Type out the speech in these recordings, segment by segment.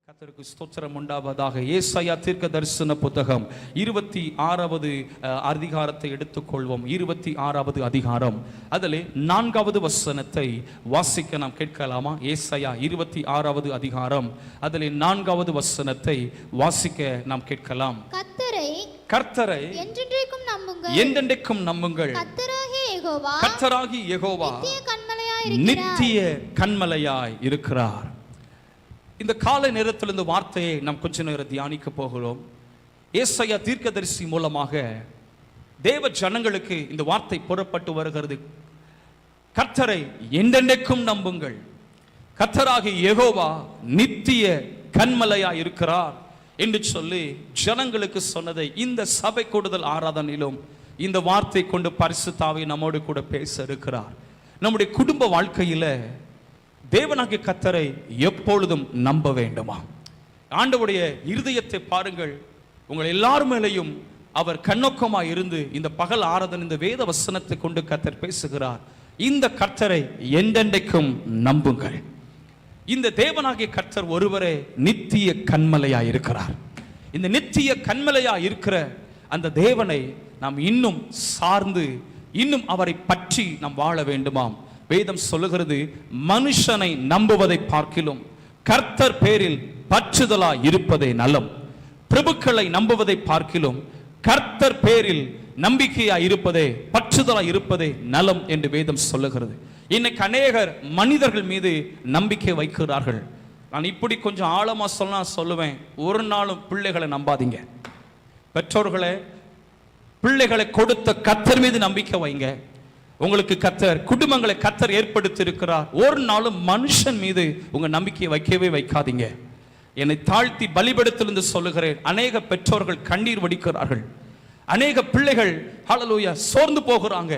கர்த்தருக்கு ஸ்தோத்திரம் உண்டாவதாக. ஏசாயா தீர்க்க தரிசன புத்தகம் 26வது அதிகாரத்தை எடுத்துக்கொள்வோம். 26வது அதிகாரம் அதிலே 4வது வசனத்தை வாசிக்க நாம் கேட்கலாமா? ஏசாயா 26வது அதிகாரம் அதிலே 4வது வசனத்தை வாசிக்க நாம் கேட்கலாம். கர்த்தரை என்றென்றைக்கும் நம்புங்கள். கர்த்தராகிய யெகோவா நித்திய கன்மலையாய் இருக்கிறார். இந்த காலை நேரத்தில் இந்த வார்த்தையை நாம் கொஞ்ச நேரம் தியானிக்க போகிறோம். ஏசாயா தீர்க்கதரிசி மூலமாக தேவ ஜனங்களுக்கு இந்த வார்த்தை புறப்பட்டு வருகிறது. கர்த்தரை என்றென்றைக்கும் நம்புங்கள். கர்த்தராகிய யெகோவா நித்திய கன்மலையாய் இருக்கிறார் என்று சொல்லி ஜனங்களுக்கு சொன்னதை இந்த சபை கூடுதல் ஆராதனையிலும் இந்த வார்த்தை கொண்டு பரிசுத்த ஆவி நம்மோடு கூட பேச இருக்கிறார். நம்முடைய குடும்ப வாழ்க்கையில தேவனாகிய கர்த்தரை எப்பொழுதும் நம்ப வேண்டுமா? ஆண்டவருடைய இருதயத்தை பாருங்கள். உங்கள் எல்லாரும் மேலையும் அவர் கண்ணோக்கமாக இருந்து இந்த பகல் ஆராதனை இந்த வேத வசனத்தை கொண்டு கர்த்தர் பேசுகிறார். இந்த கர்த்தரை என்றென்றைக்கும் நம்புங்கள். இந்த தேவனாகிய கர்த்தர் ஒருவரே நித்திய கன்மலையாய் இருக்கிறார். இந்த நித்திய கன்மலையாய் இருக்கிற அந்த தேவனை நாம் இன்னும் சார்ந்து இன்னும் அவரை பற்றி நாம் வாழ வேண்டுமாம். வேதம் சொல்லுகிறது, மனுஷனை நம்புவதை பார்க்கிலும் கர்த்தர் பேரில் பற்றுதலாய் இருப்பதே நலம். பிரபுக்களை நம்புவதை பார்க்கிலும் கர்த்தர் பேரில் நம்பிக்கையாய் இருப்பதே பற்றுதலாய் இருப்பதே நலம் என்று வேதம் சொல்லுகிறது. இன்னைக்கு அநேகர் மனிதர்கள் மீது நம்பிக்கை வைக்கிறார்கள். நான் இப்படி கொஞ்சம் ஆழமா சொல்லுவேன், ஒரு நாளும் பிள்ளைகளை நம்பாதீங்க. பெற்றோர்களை பிள்ளைகளை கொடுத்த கர்த்தர் மீது நம்பிக்கை வைங்க. உங்களுக்கு கர்த்தர் குடும்பங்களை கர்த்தர் ஏற்படுத்தி இருக்கிறார். ஒரு நாளும் மனுஷன் மீது உங்க நம்பிக்கையை வைக்கவே வைக்காதீங்க. என்னை தாழ்த்தி பலிபடத்திலிருந்து சொல்லுகிறேன், அநேக பெற்றோர்கள் கண்ணீர் வடிக்கிறார்கள். அநேக பிள்ளைகள் ஹல்லேலூயா சோர்ந்து போகிறாங்க.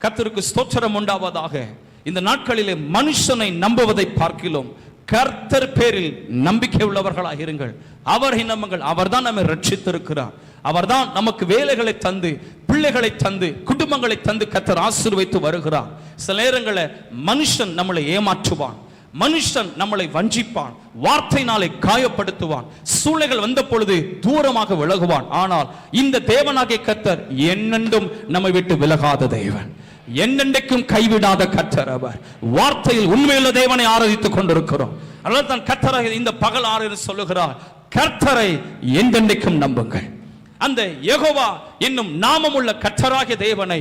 கர்த்தருக்கு ஸ்தோத்திரம் உண்டாவதாக. இந்த நாட்களிலே மனுஷனை நம்புவதை பார்க்கிலும் கர்த்தர் பேரில் நம்பிக்கை உள்ளவர்களாக இருங்கள். அவரை நம்புங்கள். அவர்தான் நம்மை ரட்சித்திருக்கிறார். அவர்தான் நமக்கு வேலைகளை தந்து பிள்ளைகளை தந்து குடும்பங்களை தந்து கர்த்தர் ஆசீர்வதித்து வருகிறார். சில நேரங்களில் மனுஷன் நம்மளை ஏமாற்றுவான், மனுஷன் நம்மளை வஞ்சிப்பான், வார்த்தையினாலே காயப்படுத்துவான், சூழ்நிலைகள் வந்த பொழுது தூரமாக விலகுவான். ஆனால் இந்த தேவனாகிய கர்த்தர் என்னென்றும் நம்மை விட்டு விலகாத தேவன், என்னென்றைக்கும் கைவிடாத கர்த்தர். அவர் வார்த்தையில் உண்மையுள்ள தேவனை ஆராதித்துக் கொண்டிருக்கிறோம். அதனால தான் கர்த்தராக இந்த பகல் ஆராதனை சொல்லுகிறார், கர்த்தரை என்றென்றைக்கும் நம்புங்கள். அந்த யெகோவா என்னும் நாமமுள்ள கர்த்தராகிய தேவனை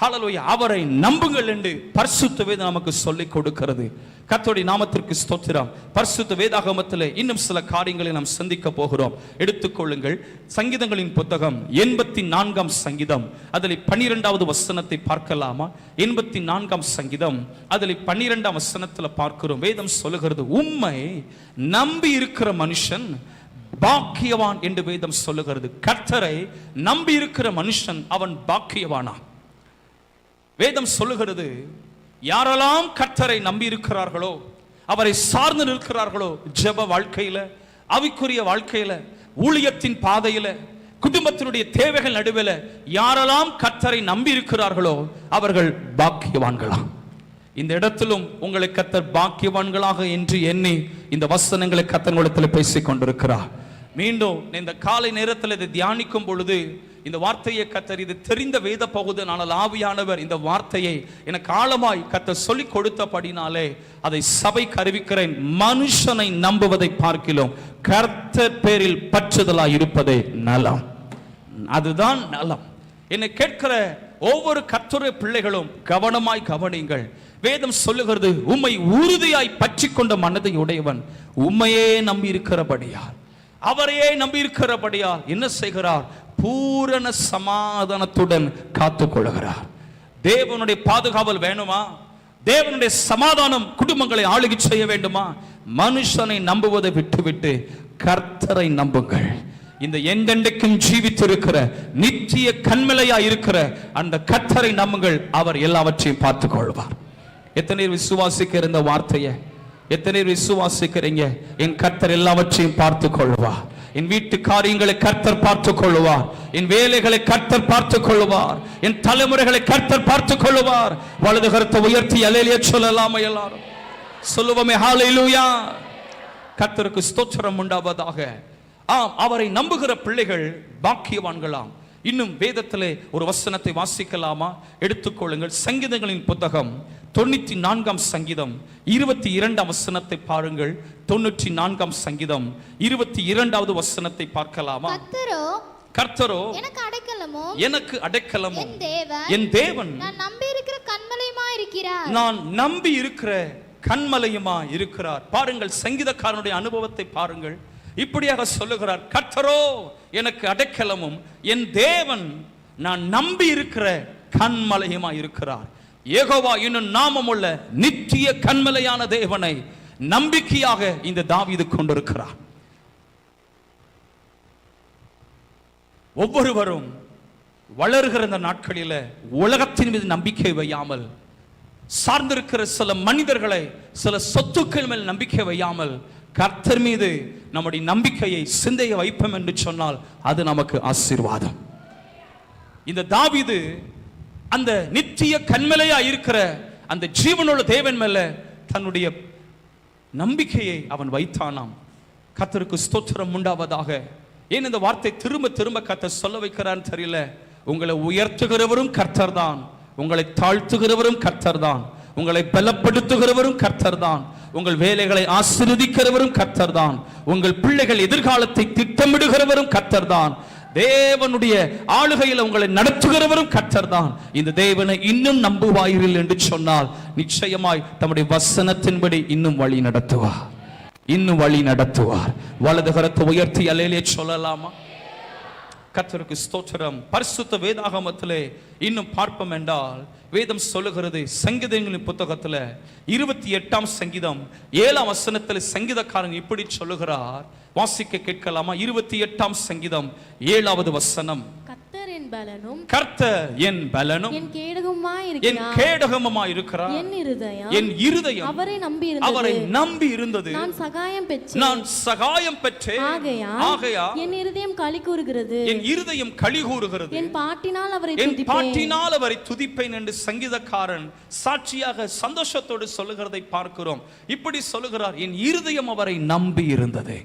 ஹல்லேலூயா அவரை நம்புங்கள் என்று பரிசுத்த வேதம் நமக்கு சொல்லிக் கொடுக்கிறது. கர்த்தருடைய நாமத்திற்கு ஸ்தோத்திரம். பரிசுத்த வேதாகமத்திலே இன்னும் சில காரியங்களை நாம் சந்திக்க போகிறோம். எடுத்துக்கொள்ளுங்கள், சங்கீதங்களின் புத்தகம் 84ஆம் சங்கீதம் அதில் 12வது வசனத்தை பார்க்கலாமா? 84ஆம் சங்கீதம் அதில் 12ஆம் வசனத்தில் பார்க்கிறோம். வேதம் சொல்லுகிறது, உம்மை நம்பி இருக்கிற மனுஷன் பாக்கியவான் என்று வேதம் சொல்லுகிறது. கர்த்தரை நம்பி இருக்கிற மனுஷன் அவன் பாக்கியவானா? வேதம் சொல்லுகிறது, யாரெல்லாம் கர்த்தரை நம்பி இருக்கிறார்களோ, அவரை சார்ந்து நிற்கிறார்களோ, ஜெப வாழ்க்கையில, ஆவிக்குரிய வாழ்க்கையில, ஊழியத்தின் பாதையில, குடும்பத்தினுடைய தேவைகள் நடுவில் யாரெல்லாம் கர்த்தரை நம்பி இருக்கிறார்களோ அவர்கள் பாக்கியவான்களாம். இந்த இடத்திலும் உங்களை கர்த்தர் பாக்கியவான்களாக என்று எண்ணி இந்த வசனங்களை கர்த்தரிடத்தில் பேசிக் கொண்டிருக்கிறார். மீண்டும் இந்த காலை நேரத்தில் இதை தியானிக்கும் பொழுது இந்த வார்த்தையை கர்த்தர், இது தெரிந்த வேத பகுதி, ஆனால் ஆவியானவர் இந்த வார்த்தையை எனக்கு ஆழமாய் கர்த்தர் சொல்லிக் கொடுத்தபடினாலே அதை சபைக்கு அறிவிக்கிறேன். மனுஷனை நம்புவதை பார்க்கிலும் கர்த்தர் பேரில் பற்றுதலாய் இருப்பதே நலம். அதுதான் நலம். என்னை கேட்கிற ஒவ்வொரு கர்த்தருடைய பிள்ளைகளும் கவனமாய் கவனிங்கள். வேதம் சொல்லுகிறது, உம்மை உறுதியாய் பற்றி கொண்ட மனதை உடையவன் உம்மையே நம்பி இருக்கிறபடியால், அவரையே நம்பி இருக்கிறபடியால் என்ன செய்கிறார்? பூரண சமாதானத்துடன் காத்துக் கொள்கிறார். தேவனுடைய பாதுகாவல் வேணுமா? தேவனுடைய சமாதானம் குடும்பங்களை ஆளுகை செய்ய வேண்டுமா? மனுஷனை நம்புவதை விட்டுவிட்டு கர்த்தரை நம்புங்கள். இந்த என்றென்றைக்கும் ஜீவித்திருக்கிற நித்திய கன்மலையா இருக்கிற அந்த கர்த்தரை நம்புங்கள். அவர் எல்லாவற்றையும் பார்த்துக் கொள்வார். எத்தனை விசுவாசிக்கிற இந்த வார்த்தையை? எத்தனை விசுவாசிக்கிறீங்க? என் கர்த்தர் எல்லாவற்றையும் பார்த்துக் கொள்வார். என் வீட்டு காரியங்களை கர்த்தர் பார்த்துக் கொள்வார். என் வேலைகளை கர்த்தர் பார்த்துக் கொள்வார். என் தலைமுறைகளை கர்த்தர் பார்த்துக் கொள்வார். வலது கரத்தை உயர்த்தி அல்லேலூயா சொல்லலாமா? எல்லாரும் சொல்லுவோமே ஹல்லேலூயா. கர்த்தருக்கு ஸ்தோத்திரம் உண்டாவதாக. ஆம், அவரை நம்புகிற பிள்ளைகள் பாக்கியவான்களாம். இன்னும் வேதத்திலே ஒரு வசனத்தை வாசிக்கலாமா? எடுத்துக்கொள்ளுங்கள். சங்கீதங்களின் புத்தகம் 94 சங்கீதம் 22 வசனத்தை பாருங்கள். 94 சங்கீதம் 22 வசனத்தை பார்க்கலாமா? கர்த்தரோ எனக்கு அடைக்கலமும் என் தேவன் நான் நம்பி இருக்கிற கன்மலையுமா இருக்கிறார். பாருங்கள், சங்கீதக்காரனுடைய அனுபவத்தை பாருங்கள். இப்படியாக சொல்லுகிறார், கர்த்தரோ எனக்கு அடைக்கலமும் என் தேவன் நான் நம்பி இருக்கிற கன்மலையுமா இருக்கிறார். யெகோவா என்னும் நாமமுள்ள நித்திய கன்மலையான தேவனை நம்பிக்கையாக இந்த தாவீது கொண்டிருக்கிறார். ஒவ்வொருவரும் வளர்கிற இந்த நாட்களில் உலகத்தின் மீது நம்பிக்கை வையாமல், சார்ந்திருக்கிற சில மனிதர்களை, சில சொத்துக்கள் மேல் நம்பிக்கை வையாமல் கர்த்தர் மீது நம்முடைய நம்பிக்கையை, சிந்தையை வைப்போம் என்று சொன்னால் அது நமக்கு ஆசீர்வாதம். இந்த தாவீது அந்த நித்திய கன்மலையா இருக்கிற அந்த ஜீவனுள்ள தேவன் மேல தன்னுடைய நம்பிக்கையை அவன் வைத்தானாம். கர்த்தருக்கு ஸ்தோத்திரம் உண்டாவதாக. ஏன் இந்த வார்த்தை திரும்ப திரும்ப கர்த்தர் சொல்ல வைக்கிறான்னு தெரியல. உங்களை உயர்த்துகிறவரும் கர்த்தர் தான், உங்களை தாழ்த்துகிறவரும் கர்த்தர் தான், உங்களை பலப்படுத்துகிறவரும் கர்த்தர் தான், உங்கள் வேலைகளை ஆசீர்வதிக்கிறவரும் கர்த்தர் தான், உங்கள் பிள்ளைகள் எதிர்காலத்தை திட்டமிடுகிறவரும் கர்த்தர் தான், தேவனுடைய ஆளுகையில் உங்களை நடத்துகிறவரும் கர்த்தர் தான். இந்த தேவனை இன்னும் நம்புவாயிர்கள் என்று சொன்னால் நிச்சயமாய் தம்முடைய வசனத்தின்படி இன்னும் வழி நடத்துவார், இன்னும் வழி நடத்துவார். வலது கரத்தை உயர்த்தி அல்லேலூயா சொல்லலாமா? கர்த்தருக்கு ஸ்தோத்திரம். பரிசுத்த வேதாகமத்திலே இன்னும் பார்ப்போம் என்றால் வேதம் சொல்லுகிறது, சங்கீதங்களின் புத்தகத்துல 28 சங்கீதம் 7 வசனத்தில் சங்கீதக்காரன் இப்படி சொல்லுகிறார். வாசிக்க கேட்கலாமா? 28 சங்கீதம் 7 வசனம். கர்த்தர் என் பலனும் என் கேடகமுமாய் இருக்கிறார். என் இருதயம் அவரை நம்பி இருந்தது. நான் சகாயம் பெற்றேன். ஆகையால் என் இருதயம் களி கூறுகிறது. என் பாட்டினால் அவரை துதிப்பேன் என்று சங்கீதக்காரன் சாட்சியாக சந்தோஷத்தோடு சொல்லுகிறதை பார்க்கிறோம். இப்படி சொல்லுகிறார், என் இருதயம் அவரை நம்பி இருந்தது,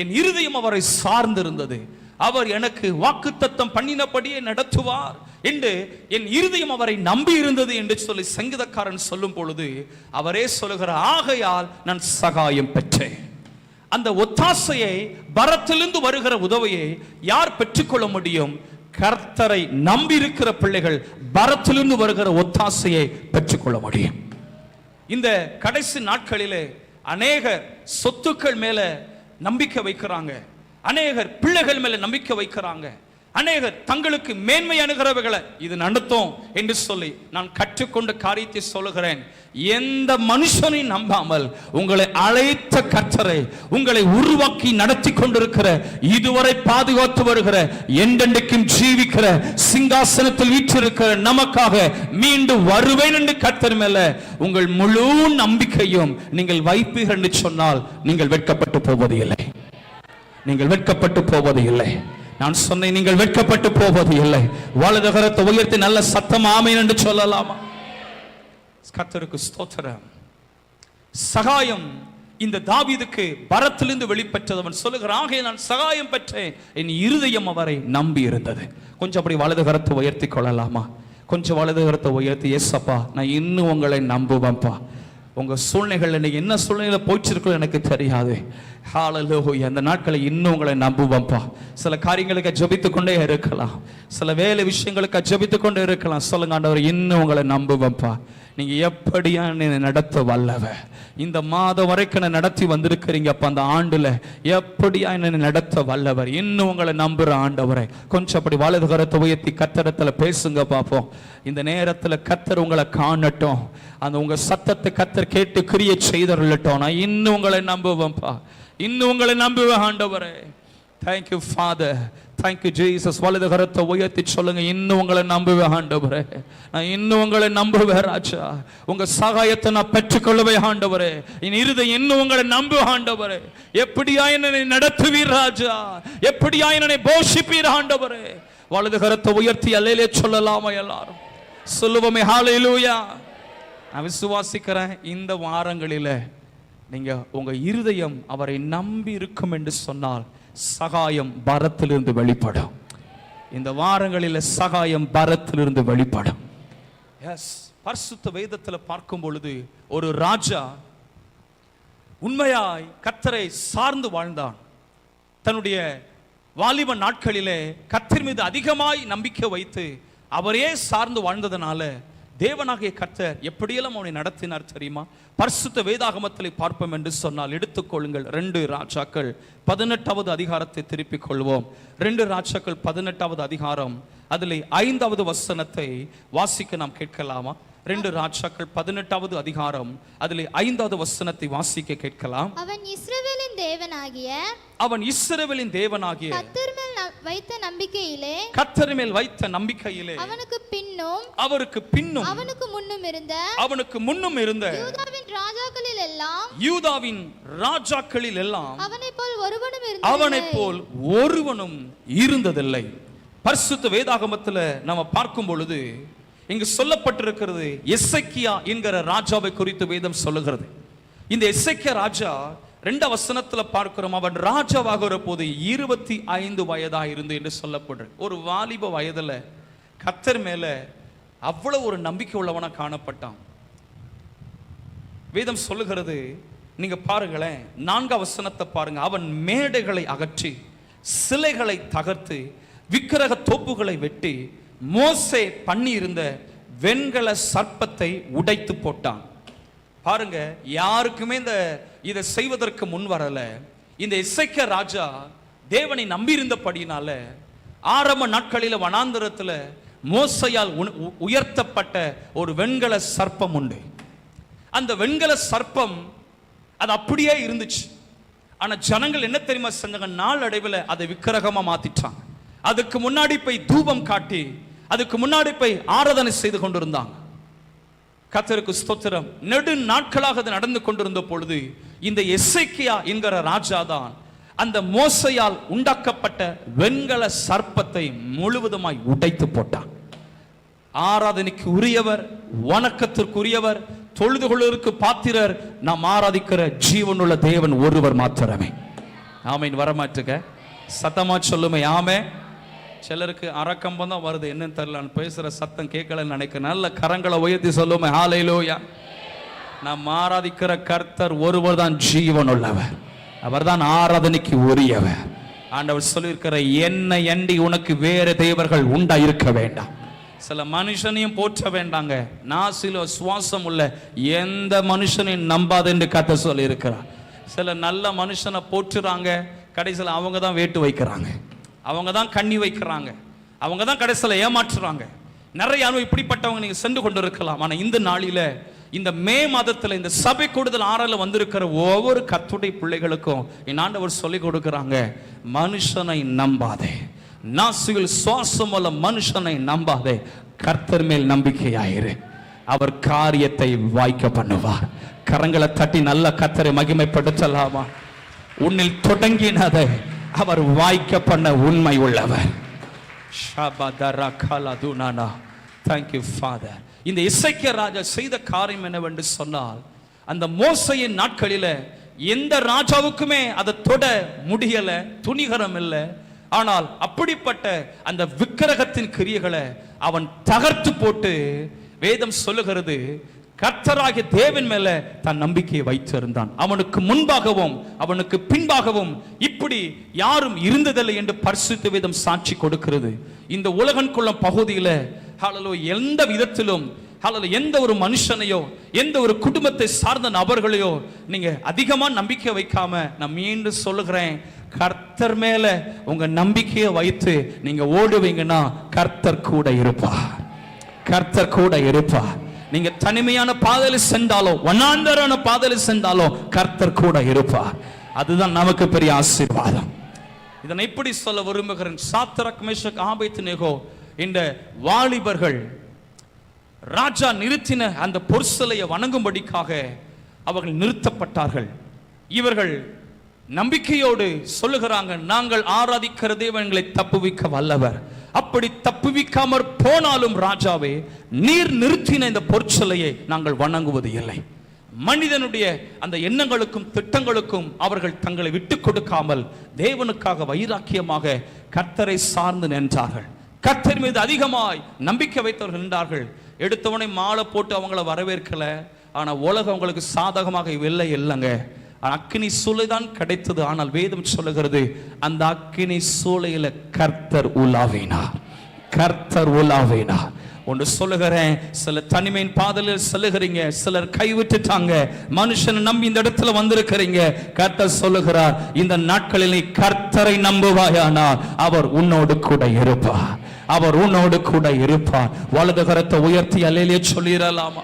என் இருதயம் அவரை சார்ந்திருந்தது, அவர் எனக்கு வாக்குத்தத்தம் பண்ணினபடியே நடத்துவார் என்று என் இருதயம் அவரை நம்பி இருந்தது என்று சொல்லி சங்கீதக்காரன் சொல்லும் பொழுது அவரே சொல்லுகிறார், ஆகையால் நான் சகாயம் பெற்றேன். அந்த ஒத்தாசையை, பரத்திலிருந்து வருகிற உதவியை யார் பெற்றுக்கொள்ள முடியும்? கர்த்தரை நம்பி இருக்கிற பிள்ளைகள் பரத்திலிருந்து வருகிற ஒத்தாசையை பெற்றுக்கொள்ள முடியும். இந்த கடைசி நாட்களிலே அநேக சொத்துக்கள் மேல நம்பிக்கை வைக்கிறாங்க, அநேகர் பிள்ளைகள் மேல நம்பிக்கை வைக்கிறாங்க, அநேகர் தங்களுக்கு மேன்மை அணுகிறவர்களை இது நடத்தும் என்று சொல்லி நான் கற்றுக்கொண்ட காரியத்தை சொல்லுகிறேன். எந்த மனுஷனையும் நம்பாமல் உங்களை அழைத்த கர்த்தரை, உங்களை உருவாக்கி நடத்தி கொண்டிருக்கிற, இதுவரை பாதுகாத்து வருகிற, என்றென்றைக்கும் ஜீவிக்கிற, சிங்காசனத்தில் வீற்றிருக்கிற நமக்காக மீண்டும் வருவேன் என்று கர்த்தர் மேல உங்கள் முழு நம்பிக்கையும் நீங்கள் வைப்பீர்கள் என்று சொன்னால் நீங்கள் வெட்கப்பட்டு போவது இல்லை, நீங்கள் வெட்கப்பட்டு போவது இல்லை. நான் சொன்னேன், நீங்கள் வெட்கப்பட்டு போவது இல்லை. வலது கரத்தை உயர்த்தி நல்ல சத்தம் ஆமென் என்று சொல்லலாமா? கர்த்தருக்கு ஸ்தோத்திரம். சகாயம் இந்த தாவீதுக்கு பரத்திலிருந்து வெளிப்பட்டவன் சொல்லுகிறான், ஆகையால் நான் சகாயம் பெற்றேன், என் இருதயம் அவரை நம்பி இருந்தது. கொஞ்சம் அப்படி வலது கரத்தை உயர்த்தி கொள்ளலாமா? கொஞ்சம் வலது கரத்தை உயர்த்தி, ஏசப்பா நான் இன்னும் உங்களை நம்புவேன்ப்பா. உங்க சூழ்நிலைகள் இன்னைக்கு என்ன சூழ்நிலை போயிட்டு எனக்கு தெரியாது. ஹல்லேலூயா. அந்த நாட்களை இன்னும் உங்களை நம்புவேன்ப்பா. சில காரியங்களுக்கு ஜெபித்து கொண்டே இருக்கலாம், சில வேலை விஷயங்களுக்கு ஜெபித்து கொண்டே இருக்கலாம். சொல்லுங்க, ஆண்டவர் இன்னும் உங்களை நம்புவேன்ப்பா. நீங்க எப்படியா நடத்த வல்லவ, இந்த மாதம் வரைக்கும் நடத்தி வந்திருக்கிறீங்க அப்ப, அந்த ஆண்டுல எப்படியா என்ன நடத்த வல்லவர், இன்னும் உங்களை நம்புற ஆண்டவரை. கொஞ்சம் அப்படி வலது கரத்தை உயர்த்தி கர்த்தரத்துல பேசுங்க பார்ப்போம். இந்த நேரத்துல கர்த்தர் உங்களை காணட்டும், அந்த உங்க சத்தத்தை கர்த்தர் கேட்டு கிரியை செய்தருளட்டும். நான் இன்னும் உங்களை நம்புவேன்ப்பா, இன்னும் உங்களை நம்புவேன் ஆண்டவரே. Thank you father, thank you Jesus. வலது கரத்தை உயர்த்தி சொல்லுங்க, இன்னும் உங்களை நம்புவேன் ஆண்டவரே, நான் இன்னும் உங்களை நம்புவேன் ராஜா. உங்க சகாயத்தை நான் பெற்றுக்கொள்ளவே ஆண்டவரே. என் இருதயம் இன்னும் உங்களை நம்புவேன் ஆண்டவரே. எப்படியா என்னை நடத்துவீர் ராஜா, எப்படியா என்னை போஷிப்பீர் ஆண்டவரே. வலது கரத்தை உயர்த்தி அல்லேலூயா சொல்லலாமா? எல்லாரும் சொல்லுவோமே ஹல்லேலூயா. நான் விசுவாசிக்கிறேன், இந்த வாரங்களில நீங்க உங்க இருதயம் அவரை நம்பி இருக்கும் என்று சொன்னால் சகாயம் பரத்திலிருந்து வெளிப்படும். இந்த வாரங்களில் சகாயம் பரத்திலிருந்து வெளிப்படும். எஸ், பரிசுத்த வேதத்தில் பார்க்கும் பொழுது ஒரு ராஜா உண்மையாய் கர்த்தரை சார்ந்து வாழ்ந்தான். தன்னுடைய வாலிப நாட்களிலே கர்த்தர் மீது அதிகமாய் நம்பிக்கை வைத்து அவரே சார்ந்து வாழ்ந்ததனால தேவனாகிய கர்த்தர் எப்படியெல்லாம் அவனை நடத்தினார் தெரியுமா? பரிசுத்த வேதாகமத்தில் பார்ப்போம் என்று சொன்னால் எடுத்துக்கொள்ளுங்கள். 2 ராஜாக்கள் 18வது அதிகாரத்தை திருப்பிக் கொள்வோம். 2 ராஜாக்கள் 18வது அதிகாரம் அதில் 5வது வசனத்தை வாசிக்க நாம் கேட்கலாமா? 2 ராஜாக்கள் 18வது அதிகாரம் அதில் 5வது வசனத்தை வாசிக்க கேட்கலாம். அவன் இஸ்ரவேலின் தேவனாகிய கர்த்தர் மேல் வைத்த நம்பிக்கையிலே அவனுக்கு பின்னும் அவனுக்கு முன்னும் இருந்த யூதாவின் ராஜாக்களில் எல்லாம் அவனைப் போல் ஒருவனும் இருந்ததில்லை. பரிசுத்த வேதாகமத்தில் நாம பார்க்கும் பொழுது இங்கு சொல்லப்பட்டிருக்கிறது எசேக்கியா என்கிற ராஜாவை குறித்து வேதம் சொல்லுகிறது. இந்த எசேக்கியா ராஜா 2 வசனத்துல பார்க்கிறோம். அவன் ராஜாவாகிற போது 25 வயதா இருந்து என்று சொல்லப்படுறது. ஒரு வாலிப வயதுல கர்த்தர் மேல அவ்வளவு ஒரு நம்பிக்கை உள்ளவனா காணப்பட்டான். வேதம் சொல்லுகிறது, நீங்க பாருங்களேன், 4 வசனத்தை பாருங்க. அவன் மேடைகளை அகற்றி சிலைகளை தகர்த்து விக்கிரக தோப்புகளை வெட்டி மோசே பண்ணி இருந்த வெண்கல சர்ப்பத்தை உடைத்து போட்டான். பாருங்க, யாருக்குமே இதை செய்வதற்கு முன் வரல. இந்த எசேக்கியா ராஜா தேவனை நம்பி இருந்தபடினால ஆரம்ப நாட்களில் வனாந்தரத்தில் மோசையால் உயர்த்தப்பட்ட ஒரு வெண்கல சர்ப்பம் உண்டு. அந்த வெண்கல சர்ப்பம் அது அப்படியே இருந்துச்சு. ஆனா ஜனங்கள் என்ன தெரியுமா செஞ்சாங்க? நாளடைவில் அதை விக்கிரகமா மாத்திட்டாங்க. அதுக்கு முன்னாடி போய் தூபம் காட்டி அதுக்கு முன்னாடி போய் ஆராதனை செய்து கொண்டிருந்தாங்க. கர்த்தருக்கு ஸ்தோத்திரம். நெடு நாட்களாக அது நடந்து கொண்டிருந்த பொழுது இந்த எசேக்கியா என்கிற ராஜா தான் அந்த மோசையால் உண்டாக்கப்பட்ட வெண்கல சர்ப்பத்தை முழுவதுமாய் உடைத்து போட்டான். ஆராதனைக்கு உரியவர், வணக்கத்திற்குரியவர், தொழுது கொள்வதற்கு பாத்திரர் நாம் ஆராதிக்கிற ஜீவனுள்ள தேவன் ஒருவர் மாத்திரமே. ஆமீன். வரமாட்டுக்க சத்தமா சொல்லுமே ஆமே. சிலருக்கு அரக்கம்பம் தான் வருது, என்னன்னு தெரியல, பேசுற சத்தம் கேட்கலன்னு நினைக்கிறேன். நல்ல கரங்களை உயர்த்தி சொல்லுமே ஹல்லேலூயா. நாம் ஆராதிக்கிற கர்த்தர் ஒருவர் தான் ஜீவனுள்ளவர், அவர் தான் ஆராதனைக்கு உரியவர். ஆண்டவர் சொல்லியிருக்கிற என்னை அண்டி உனக்கு வேறு தேவர்கள் உண்டா இருக்க வேண்டாம். சில மனுஷனையும் போற்ற வேண்டாங்க. நாசில சுவாசம் உள்ள எந்த மனுஷனையும் நம்பாது என்று கர்த்தர் சொல்லி இருக்கிறார். சில நல்ல மனுஷனை போற்றுறாங்க, கடைசியில் அவங்க தான் வேட்டு வைக்கிறாங்க, அவங்க தான் கண்ணி வைக்கிறாங்க, அவங்க தான் கடைசியில் ஏமாற்றுறாங்க. நிறைய இப்படிப்பட்டவங்க நீங்க சென்று கொண்டு இருக்கலாம். ஆனா இந்த நாளில, இந்த மே மாதத்துல, இந்த சபை கூடுதல் 6ல் வந்திருக்கிற ஒவ்வொரு கர்த்தருடைய பிள்ளைகளுக்கும் என் ஆண்டவர் சொல்லி கொடுக்கிறாங்க, மனுஷனை நம்பாதே, நாசியில் சுவாசம் உள்ள மனுஷனை நம்பாதே, கர்த்தர் மேல் நம்பிக்கையாயிரு, அவர் காரியத்தை வாய்க்க பண்ணுவார். கரங்களை தட்டி நல்ல கர்த்தரை மகிமைப்படுத்தலாமா? உன்னில் தொடங்கினதை அவர் வாய்க்க பண்ண உண்மை உள்ளவர். Thank you Father. இந்த எசேக்கியா ராஜா செய்த காரியம் என்னவென்று சொன்னால், அந்த மோசையின் நாட்களில எந்த ராஜாவுக்குமே அதை தொட முடியல, துணிகரம் இல்லை. ஆனால் அப்படிப்பட்ட அந்த விக்கிரகத்தின் கிரியைகளை அவன் தகர்த்து போட்டு, வேதம் சொல்லுகிறது, கர்த்தராகிய தேவன் மேல தன் நம்பிக்கையை வைத்திருந்தான். அவனுக்கு முன்பாகவும் அவனுக்கு பின்பாகவும் இப்படி யாரும் இருந்ததில்லை என்று பரிசுத்த வேதம் சாட்சி கொடுக்கிறது. இந்த உலகனுக்குள்ள பகுதியில் ஹல்லேலூயா, எந்த விதத்திலும் ஹல்லேலூயா, எந்த ஒரு மனுஷனையோ எந்த ஒரு குடும்பத்தை சார்ந்த நபர்களையோ நீங்க அதிகமா நம்பிக்கை வைக்காம, நான் மீண்டும் சொல்லுகிறேன், கர்த்தர் மேல உங்க நம்பிக்கையை வைத்து நீங்க ஓடுவீங்கன்னா கர்த்தர் கூட இருப்பார், கர்த்தர் கூட இருப்பார். நீங்க தனிமையான பாதையில் சென்றாலோ வனாந்தரான பாதையில் சென்றாலோ கர்த்தர் கூட இருப்பார். அதுதான் நமக்கு பெரிய ஆசீர்வாதம். இதனை எப்படி சொல்ல விரும்புகிறேன்? சாத்ராக், மேஷக், ஆபேத்நேகோ இந்த வாலிபர்கள் ராஜா நிறுத்தின அந்த பொற்சிலையை வணங்கும்படிக்காக அவர்கள் நிறுத்தப்பட்டார்கள். இவர்கள் நம்பிக்கையோடு சொல்லுகிறாங்க, நாங்கள் ஆராதிக்கிற தேவன் எங்களை தப்புவிக்க வல்லவர். அப்படி தப்புவிக்காமற் போனாலும் ராஜாவே, நீர் நிறுத்தின இந்த பொற்சிலையை நாங்கள் வணங்குவது இல்லை. மனிதனுடைய அந்த எண்ணங்களுக்கும் திட்டங்களுக்கும் அவர்கள் தங்களை விட்டு கொடுக்காமல் தேவனுக்காக வைராக்கியமாக கர்த்தரை சார்ந்து நின்றார்கள். கர்த்தர் மீது அதிகமாய் நம்பிக்கை வைத்தவர்கள் நின்றார்கள். எடுத்தவனை மாலை போட்டு அவங்கள வரவேற்கல. ஆனா உலகம் அவங்களுக்கு சாதகமாக இல்லை இல்லைங்க. அக்கினி சூளை தான் கிடைத்தது. ஆனால் வேதம் சொல்லுகிறது அந்த அக்கினி சூளையில கர்த்தர் உலாவினார். கர்த்தர் உலாவினார். ஒன்று சொல்லுகிறேன், சில தனிமையின் பாதையில் செல்லுகிறீங்க, சிலர் கைவிட்டுட்டாங்க, மனுஷனை நம்பி இந்த இடத்துல வந்திருக்கிறீங்க. கர்த்தர் சொல்லுகிறார், இந்த நாட்களில் நீ கர்த்தரை நம்புவாயானால் அவர் உன்னோடு கூட இருப்பார். அவர் உன்னோடு கூட இருப்பார். வலது கரத்தை உயர்த்தி அல்லேலூயா சொல்லிரலாமா?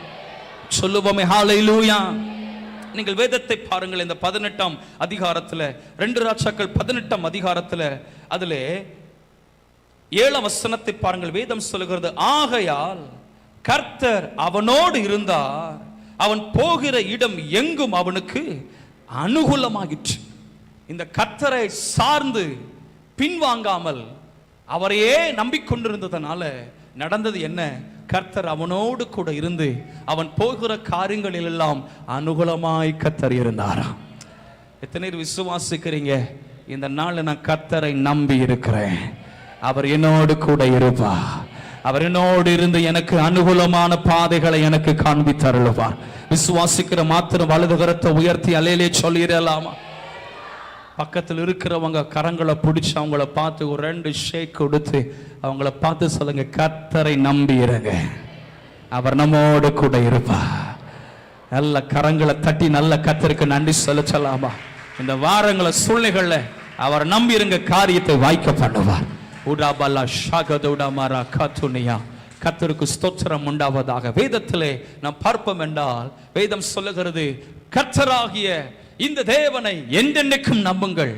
சொல்லுவோமே ஹல்லேலூயா. நீங்கள் வேதத்தை பாருங்கள். இந்த 18ஆம் அதிகாரத்துல 2 ராஜாக்கள் 18ஆம் அதிகாரத்துல அதிலே 7ஆம் வசனத்தை பாருங்கள். வேதம் சொல்லுகிறது, ஆகையால் கர்த்தர் அவனோடு இருந்தார், அவன் போகிற இடம் எங்கும் அவனுக்கு அனுகூலமாயிற்று. இந்த கர்த்தரை சார்ந்து பின்வாங்காமல் அவரையே நம்பிக்கொண்டிருந்ததனால நடந்தது என்ன? கர்த்தர் அவனோடு கூட இருந்து அவன் போகிற காரியங்களில் எல்லாம் அனுகூலமாய் கர்த்தர் இருந்தாராம். எத்தனை பேர் விசுவாசிக்கிறீங்க? இந்த நாள் நான் கர்த்தரை நம்பி இருக்கிறேன், அவர் என்னோடு கூட இருப்பார், அவர் என்னோடு இருந்து எனக்கு அனுகூலமான பாதைகளை எனக்கு காண்பித்து அருளுவார். விசுவாசிக்கிற மாத்திரம் வலது கரத்தை உயர்த்தி அல்லேலூயா சொல்லிடலாமா? பக்கத்தில் இருக்கிறவங்க கரங்களை பிடிச்சி அவங்கள பார்த்து ஒரு 2 ஷேக் கொடுத்து அவங்கள பார்த்து சொல்லுங்க, கர்த்தரை நம்பி இருங்க, அவர் நம்மோடு கூட இருப்பார். நல்ல கரங்களை தட்டி நல்ல கர்த்தருக்கு நன்றி சொல்லலாமா? இந்த வாரங்கள சூழ்நிலைகள்ல அவர் நம்பி இருங்க, காரியத்தை வாய்க்க பண்ணுவார். கர்த்தருக்கு ஸ்தோத்திரம் உண்டாவதாக. வேதத்திலே நாம் பார்ப்போம் என்றால் வேதம் சொல்லுகிறது, கர்த்தராகிய இந்த தேவனை என்றென்றைக்கும் நம்புங்கள்,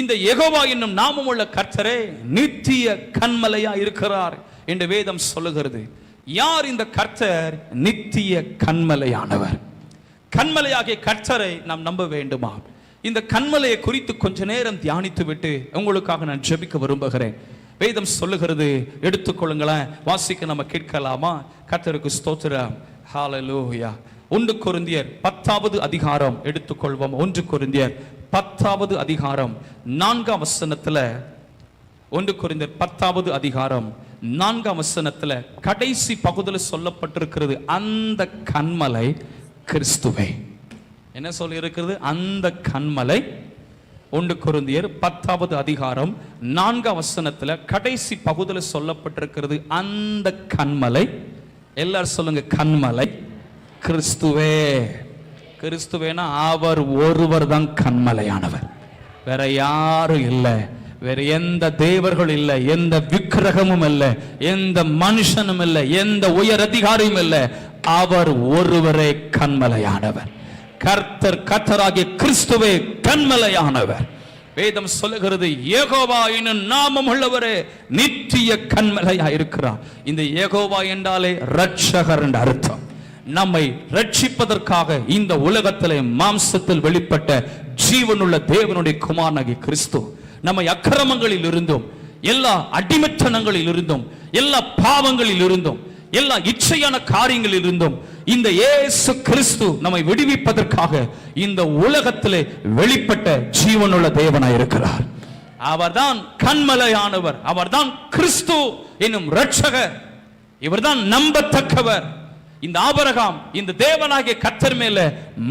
இந்த யெகோவா என்னும் நாமமுள்ள கர்த்தரே நித்திய கன்மலையா இருக்கிறார் என்று வேதம் சொல்லுகிறது. யார் இந்த கர்த்தர்? நித்திய கன்மலையானவர். கன்மலையாகிய கர்த்தரை நாம் நம்ப வேண்டுமா? இந்த கன்மலையை குறித்து கொஞ்ச நேரம் தியானித்து விட்டு உங்களுக்காக நான் ஜெபிக்க விரும்புகிறேன். வேதம் சொல்லுகிறது, எடுத்துக்கொள்ளுங்களேன், வாசிக்க நம்ம கேட்கலாமா? கர்த்தருக்கு ஸ்தோத்திரம். ஹல்லேலூயா. 1 கொரிந்தியர் 10வது அதிகாரம் எடுத்துக்கொள்வோம். 1 கொரிந்தியர் 10வது அதிகாரம் 4ஆம் வசனத்துல, 1 கொரிந்தியர் 10வது அதிகாரம் 4ஆம் வசனத்துல கடைசி பகுதியில் சொல்லப்பட்டிருக்கிறது, அந்த கன்மலை கிறிஸ்துவே. என்ன சொல்லி இருக்கிறது? அந்த கன்மலை. 1 கொரிந்தியர் 10வது அதிகாரம் 4ஆம் வசனத்துல கடைசி பகுதியில் சொல்லப்பட்டிருக்கிறது, அந்த கன்மலை. எல்லாரும் சொல்லுங்க, கன்மலை கிறிஸ்துவே. கிறிஸ்துவேனா அவர் ஒருவர் தான் கன்மலையானவர், வேற யாரும் இல்லை, வேற எந்த தேவர்கள் இல்லை, எந்த விக்கிரகமும் இல்லை, எந்த மனுஷனும் இல்லை, எந்த உயர் அதிகாரியும் இல்லை, அவர் ஒருவரே கன்மலையானவர். கர்த்தர், கர்த்தராகிய கிறிஸ்துவே கன்மலையானவர். வேதம் சொல்லுகிறது, யெகோவா என்னும் நாமம் உள்ளவரே நித்திய கன்மலையா இருக்கிறார். இந்த யெகோவா என்றாலே இரட்சகர் என்ற அர்த்தம். நம்மை ரட்சிப்பதற்காக இந்த உலகத்திலே மாம்சத்தில் வெளிப்பட்ட ஜீவனுள்ள தேவனுடைய குமாரனாகிய கிறிஸ்து நம்மை அக்கிரமங்களில் இருந்தும், எல்லா அடிமைத்தனங்களில் இருந்தும், எல்லா பாவங்களில் இருந்தும், எல்லா இச்சையான காரியங்களில் இருந்தும் இந்த இயேசு கிறிஸ்து நம்மை விடுவிப்பதற்காக இந்த உலகத்திலே வெளிப்பட்ட ஜீவனுள்ள தேவனாய் இருக்கிறார். அவர்தான் கன்மலையானவர், அவர்தான் கிறிஸ்து என்னும் இரட்சகர், இவர்தான் நம்பத்தக்கவர். இந்த ஆபிரகாம் இந்த தேவனாகிய கர்த்தர் மேல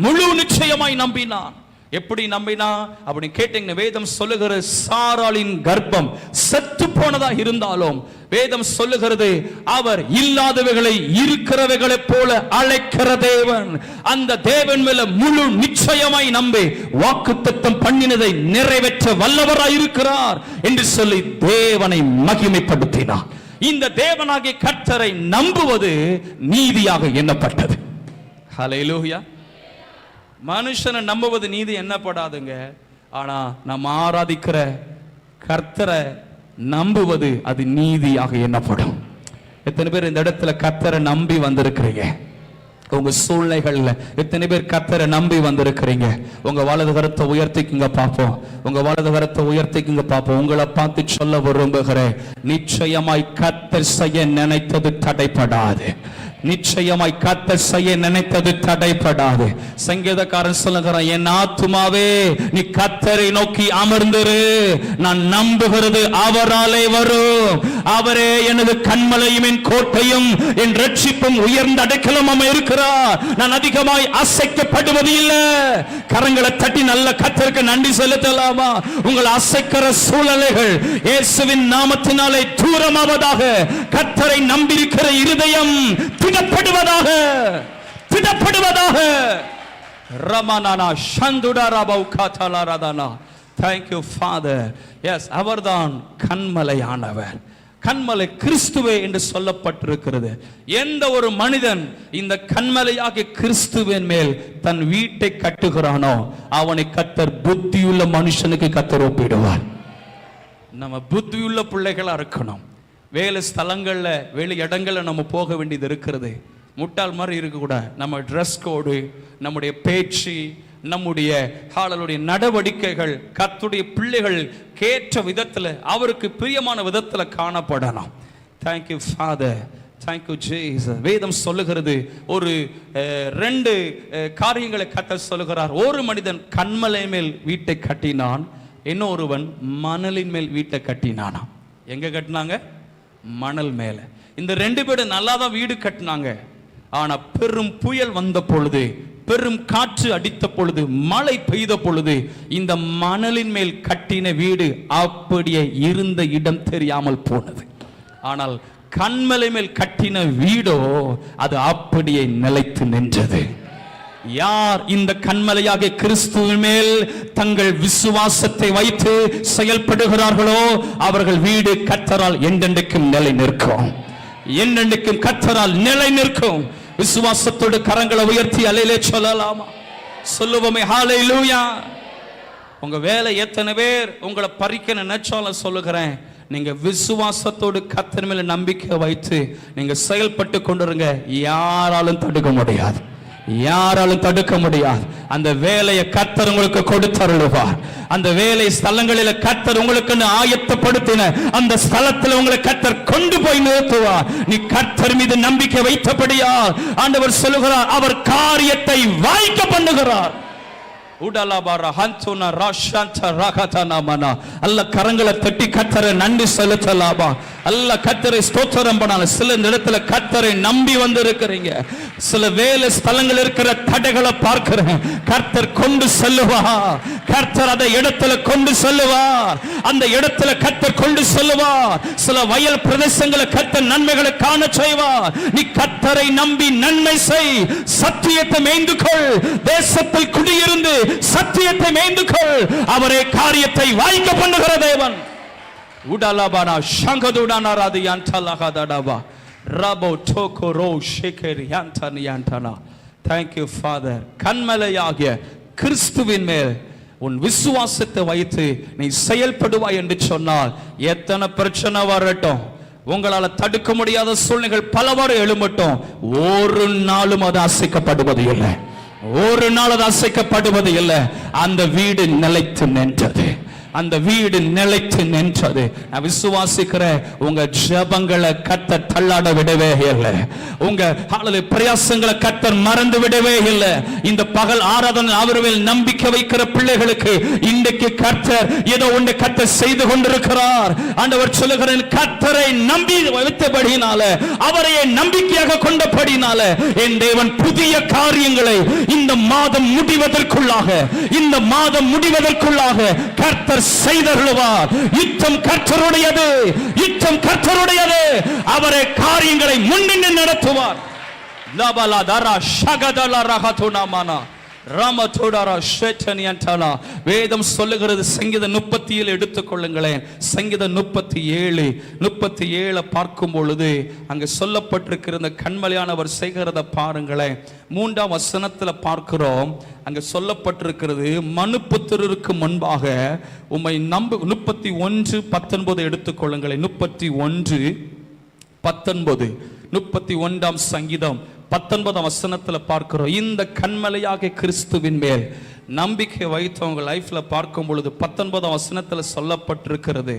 முழு நிச்சயமாய் நம்பினான். எப்படி நம்பினா அப்படி கேட்டீங்கன்னா, வேதம் சொல்லுகிற சாராளின் கர்ப்பம் செத்து போனதா இருந்தாலும் வேதம் சொல்லுகிறது, அவர் இல்லாதவைகளை இருக்கிறவைகளை போல அழைக்கிற தேவன். அந்த தேவன் மேல முழு நிச்சயமாய் நம்பி வாக்குத்தத்தம் பண்ணினதை நிறைவேற்ற வல்லவராய் இருக்கிறார் என்று சொல்லி தேவனை மகிமைப்படுத்தினார். இந்த தேவனாகிய கர்த்தரை நம்புவது நீதியாக எண்ணப்பட்டது. ஹல்லேலூயா. மனுஷனை நம்புவது நீதி எண்ணப்படாதுங்க. ஆனா நாம் ஆராதிக்கிற கர்த்தரை நம்புவது அது நீதியாக எண்ணப்படும். எத்தனை பேர் இந்த இடத்துல கர்த்தரை நம்பி வந்திருக்கிறீங்க? உங்க சூழ்நிலைகள்ல எத்தனை பேர் கர்த்தரை நம்பி வந்திருக்கிறீங்க? உங்க வலது கரத்தை உயர்த்திக்குங்க பாப்போம். உங்க வலது கரத்தை உயர்த்திக்குங்க பாப்போம். உங்களை பார்த்து சொல்ல விரும்புகிறேன், நிச்சயமாய் கர்த்தர் செய்ய நினைத்தது தடைப்படாது. நிச்சயமாய் கர்த்தர் செய்ய நினைத்தது தடைபடாது. சங்கீதக்காரன் சொல்லுகிறான், என் ஆத்துமாவே நீ கர்த்தரை நோக்கி அமர்ந்திரு, நான் நம்புகிறது அவராலே வரும். அவரே எனது கன்மலையும் என் கோட்டையும் என் ரட்சிப்பும் உயர்ந்த அடைக்கலமும் இருக்கிறார். நான் அதிகமாய் அசைக்கப்படுவது இல்லை. கரங்களை தட்டி நல்ல கர்த்தருக்கு நன்றி செலுத்தலாமா? உங்கள் அசைக்கிற சூழ்நிலைகள் இயேசுவின் நாமத்தினாலே தூரமாவதாக. கர்த்தரை நம்பியிருக்கிற இருதயம் திடப்படுவதாக, திடப்படுவதாக. ரமணனா சந்துடராபௌ காதலரதனா. Thank you Father. Yes, அவர்தான் கன்மலையானவர். கன்மலை கிறிஸ்துவே என்று சொல்லப்பட்டிருக்கிறது. எந்த ஒரு மனிதன் இந்த கன்மலையாகிய கிறிஸ்துவின் மேல் தன் வீட்டை கட்டுகிறானோ அவனை கர்த்தர் புத்தியுள்ள மனுஷனுக்கு கர்த்தர் ஒப்பிடுவார். நம்ம புத்தியுள்ள பிள்ளைகளா இருக்கணும். வேலை ஸ்தலங்கள்ல வேலை இடங்கள்ல நம்ம போக வேண்டியது இருக்கிறது. முட்டாள் மாதிரி இருக்கக்கூடாது. நம்ம ட்ரெஸ் கோடு, நம்முடைய பேச்சு, நம்முடைய ஹாலலுடைய நடவடிக்கைகள் கர்த்தருடைய பிள்ளைகள் கேட்ட விதத்தில் அவருக்கு பிரியமான விதத்தில் காணப்படணும். Thank you father, thank you Jesus. வேதம் சொல்லுகிறது ஒரு 2 காரியங்களை கர்த்தர் சொல்லுகிறார். ஒரு மனிதன் கன்மலை மேல் வீட்டை கட்டினான், இன்னொருவன் மணலின் மேல் வீட்டை கட்டினானா. எங்க கட்டினாங்க? மணல் மேல. இந்த 2 பேரும் நல்லா தான் வீடு கட்டினாங்க. ஆனா பெரும் புயல் வந்த பொழுது, பெரும் காற்று அடித்த பொழுது, மழை பெய்த பொழுது இந்த மணலின் மேல் கட்டின வீடு அப்படியே இருந்த இடம் தெரியாமல் போனது. ஆனால் கன்மலை மேல் கட்டின வீடோ அது அப்படியே நிலைத்து நின்றது. யார் இந்த கன்மலையாக கிறிஸ்துவின் மேல் தங்கள் விசுவாசத்தை வைத்து செயல்படுகிறார்களோ அவர்கள் வீடு கர்த்தரால் என்றென்றைக்கும் நிலை நிற்கும். என்றென்றைக்கும் கர்த்தரால் நிலை நிற்கும். விசுவாசத்தோடு கரங்களை உயர்த்தி அல்லேலூயா சொல்லலாமா? சொல்லுவோமே ஹalleluya. உங்க வேலை எத்தனை பேர் உங்களை பறிக்க நினைச்சாலும் சொல்லுகிறேன், நீங்க விசுவாசத்தோடு கர்த்தர் மேல நம்பிக்கை வைத்து நீங்க செயல்பட்டு கொண்டிருங்க. யாராலும் தடுக்க முடியாது, யாராலும் தடுக்க முடியாது. அந்த வேலையை கர்த்தர் உங்களுக்கு கொடுத்தருளுவார். அந்த வேலை ஸ்தலங்களில் கர்த்தர் உங்களுக்கு ஆயத்தப்படுத்தின அந்த ஸ்தலத்தில் உங்களை கர்த்தர் கொண்டு போய் நிறுத்துவார். நீ கர்த்தர் மீது நம்பிக்கை வைத்தபடியா ஆண்டவர் சொல்லுகிறார், அவர் காரியத்தை வாய்க்க பண்ணுகிறார். அல்ல கரங்களை தட்டி கர்த்தரை நன்றி செலுத்தலாமா? அல்ல கர்த்தரை ஸ்தோத்திரம் பண்ணாலும் சில இடத்துல கர்த்தரை நம்பி வந்து இருக்கிறீங்க. சில வேலை ஸ்தலங்கள் இருக்கிற தடைகளை பார்க்கிறேன். கர்த்தர் கொண்டு செல்லுவார். கர்த்தர் அதை இடத்துல கொண்டு செல்லுவார். அந்த இடத்துல கர்த்தர் கொண்டு செல்லுவார். சில வயல் பிரதேசங்களை கர்த்தர் நன்மைகளை காண செய்வார். நீ கர்த்தரை நம்பி நன்மை செய். சத்தியத்தை மேய்ந்து கொள். தேசத்தில் குடியிருந்து சத்தியத்தை மேய்ந்து கொள். அவரே காரியத்தை வாய்க்க பண்ணுகிற தேவன். உடலபானா சங்கதுடானா ராதியான்டலகதடவா ரபோ டோகோரோ ஷேகரியான்டனியான்டனா. Thank you Father. கன்மலையாகிய கிறிஸ்துவின் மேல் உன் விசுவாசத்தை வைத்து நீ செயல்படுவாய் என்று சொன்னால் எத்தனை பிரச்சனை வரட்டும், உங்களால தடுக்க முடியாத சூழ்நிலைகள் பலவாறு எழும்பட்டும், ஒரு நாளும் அது அசைக்கப்படுவது இல்லை. ஒரு நாள் அது அசைக்கப்படுவது இல்லை. அந்த வீடு நிலைத்து நின்றது. அந்த வீடு நிலைத்து நின்றது. நான் விசுவாசிக்கிறேன், உங்க ஜெபங்களை கர்த்தர் தள்ளாட விடவே இல்லை. உங்க பிரயாசங்களை கர்த்தர் மறந்து விடவே இல்லை. இந்த பகல் ஆராதனை அவர்கள் நம்பிக்கை வைக்கிற பிள்ளைகளுக்கு இன்றைக்கு கர்த்தர் ஏதோ ஒன்று கர்த்தர் செய்து கொண்டிருக்கிறார். ஆண்டவர் சொல்லுகிறேன், கர்த்தரை நம்பி வைத்தபடினால, அவரையே நம்பிக்கையாக கொண்டபடினால என் தேவன் புதிய காரியங்களை இந்த மாதம் முடிவதற்குள்ளாக, இந்த மாதம் முடிவதற்குள்ளாக கர்த்தர் செய்தருளுவார். யுத்தம் கர்த்தருடையது, யுத்தம் கர்த்தருடையது. அவரே காரியங்களை முன்னின்று நடத்துவார். லபலா தரா ஷகதலா ரஹதுனாமானா ராமதோடாரா ஷேட்டனியன்டனா. வேதம் சொல்லுகிறது, சங்கீதம் 37 எடுத்துக்கொள்ளுங்களேன். சங்கீதம் 37 பார்க்கும் பொழுது அங்க சொல்லப்பட்டிருக்கிற இந்த கன்மலையானவர் செய்கிறத பாருங்களேன். 3ஆம் வசனத்துல பார்க்கிறோம், அங்க சொல்லப்பட்டிருக்கிறது, மனுபுத்திரருக்கு முன்பாக உம்மை நம்ப. 31:19 எடுத்துக்கொள்ளுங்களேன். 31:19 31ஆம் சங்கீதம் 19ஆம் வசனத்துல பார்க்கிறோம், இந்த கன்மலையாக கிறிஸ்துவின் மேல் நம்பிக்கை வைத்தவங்க லைஃப்ல பார்க்கும் பொழுது 19ஆம் வசனத்தில் சொல்லப்பட்டிருக்கிறது,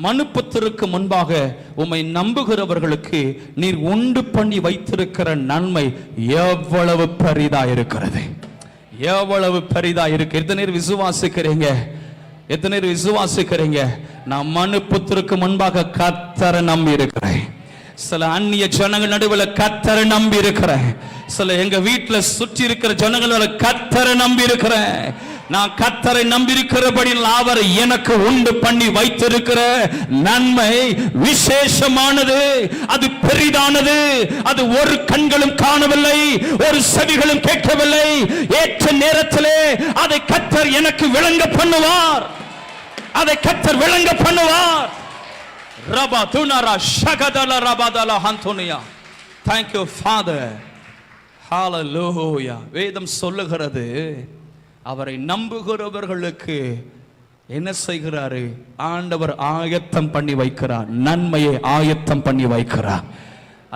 மனுப்புத்திற்கு முன்பாக உம்மை நம்புகிறவர்களுக்கு நீர் உண்டு பண்ணி வைத்திருக்கிற நன்மை எவ்வளவு பெரிதா இருக்கிறது, எவ்வளவு பெரிதா இருக்கு. எத்தனை பேர் விசுவாசிக்கிறீங்க? எத்தனை பேர் விசுவாசிக்கிறீங்க? நான் மனுப்புத்திற்கு முன்பாக கர்த்தரை நம்பி இருக்கிறேன். சில அந்நிய ஜனங்கள் நடுவில் கர்த்தரை நம்பி இருக்கிறேன். சில எங்க வீட்டுல சுற்றி இருக்கிற ஜனங்களோட கர்த்தரை நம்பி இருக்கிறேன். நான் கர்த்தரை நம்பி இருக்கிறபடி அவர் எனக்கு உண்டு பண்ணி வைத்திருக்கிற நன்மை விசேஷமானது, அது பெரிதானது. அது ஒரு கண்களும் காணவில்லை, ஒரு செவிகளும் கேட்கவில்லை. ஏற்ற நேரத்திலே அதை கர்த்தர் எனக்கு விளங்க பண்ணுவார், அதை கர்த்தர் விளங்க பண்ணுவார். ரபா துனரா ஷகதல ரபதல ஹந்தோனியா. Thank you Father. Hallelujah. வேதம் சொல்லுகிறது, அவரை நம்புகிறவர்களுக்கு என்ன செய்கிறாரு? ஆண்டவர் ஆயத்தம் பண்ணி வைக்கிறார், நன்மையை ஆயத்தம் பண்ணி வைக்கிறார்.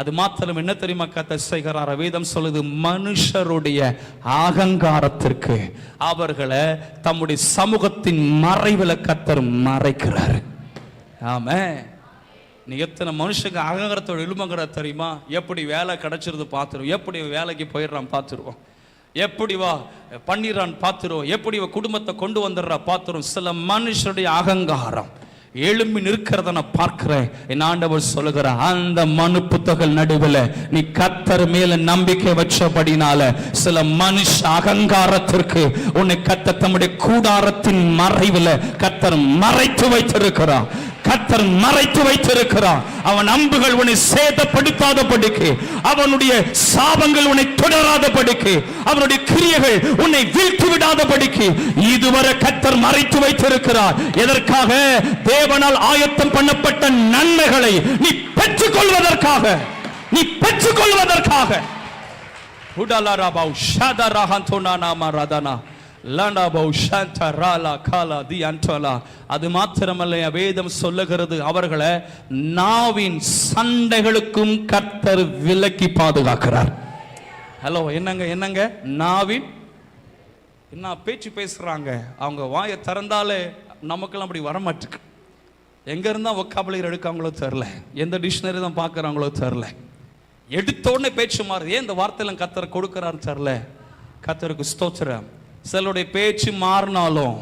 அது மாத்திரம் என்ன தெரியுமா கர்த்தர் செய்கிறார்? வேதம் சொல்லுது, மனுஷருடைய அகங்காரத்திற்கு அவர்களை தம்முடைய சமூகத்தின் மறைவில் கர்த்தர் மறைக்கிறார். ஆமென். நீ எத்தனை மனுஷங்க அகங்காரத்தோட எழுமங்கிற தெரியுமா? எப்படி வேலை கிடைச்சிருது பார்த்துருவோம், எப்படி வேலைக்கு போயிடுறான் பார்த்துருவோம், எப்படி வா பண்ணிடுறான் பார்த்துருவோம், எப்படி குடும்பத்தை கொண்டு வந்துடுறா பார்த்துருவோம். சில மனுஷருடைய அகங்காரம் எழும்பி நிற்கிறத நான் பார்க்கிறேன். என் ஆண்டவர் சொல்லுகிற அந்த மனு புத்தகங்கள் நடுவில் நீ கர்த்தர் மேல நம்பிக்கை வச்சபடினால சில மனுஷ அகங்காரத்திற்கு உன்னை கர்த்தர் தம்முடைய கூடாரத்தின் மறைவில் கர்த்தர் மறைத்து வைத்திருக்கிறார். கர்த்தர் மறைத்து வைத்திருக்கிறார். அவன் அம்புகள் உன்னை சேதப்படுத்தாதபடிக்கு, அவனுடைய சாபங்கள் உன்னை தொடராதபடிக்கு, அவனுடைய கிரியைகள் உன்னை வீழ்த்தி விடாதபடிக்கு இதுவரை கர்த்தர் மறைத்து வைத்திருக்கிறார். எதற்காக? தேவனால் ஆயத்தம் பண்ணப்பட்ட நன்மைகளை நீ பெற்றுக் கொள்வதற்காக, நீ பெற்றுக் கொள்வதற்காக. உடலராபௌ ஷதரஹந்தோனாமா ரதனா லண்டபௌ ஷந்தராலா காலா தி அன்டலா. அது மாத்திரமல்ல, வேதம் சொல்லுகிறது, அவர்களை நாவின் சண்டைகளுக்கும் கர்த்தர் விலக்கி பாதுகாக்கிறார். ஹலோ, என்னங்க என்னங்க நாவின் என்ன பேச்சு பேசுறாங்க? அவங்க வாயை திறந்தாலே நமக்கெல்லாம் அப்படி வரமாட்டுக்கு. எங்க இருந்தா ஒக்காபுலர் எடுக்காங்களோ தெரியல, எந்த டிக்ஷனரி தான் பார்க்கறாங்களோ தெரியல, எடுத்த உடனே பேச்சு மாறுது. ஏன் இந்த வார்த்தையெல்லாம் கர்த்தர் கொடுக்கிறாரு தெரியல. கர்த்தருக்கு ஸ்தோத்திரம். சிலருடைய பேச்சு மாறினாலும்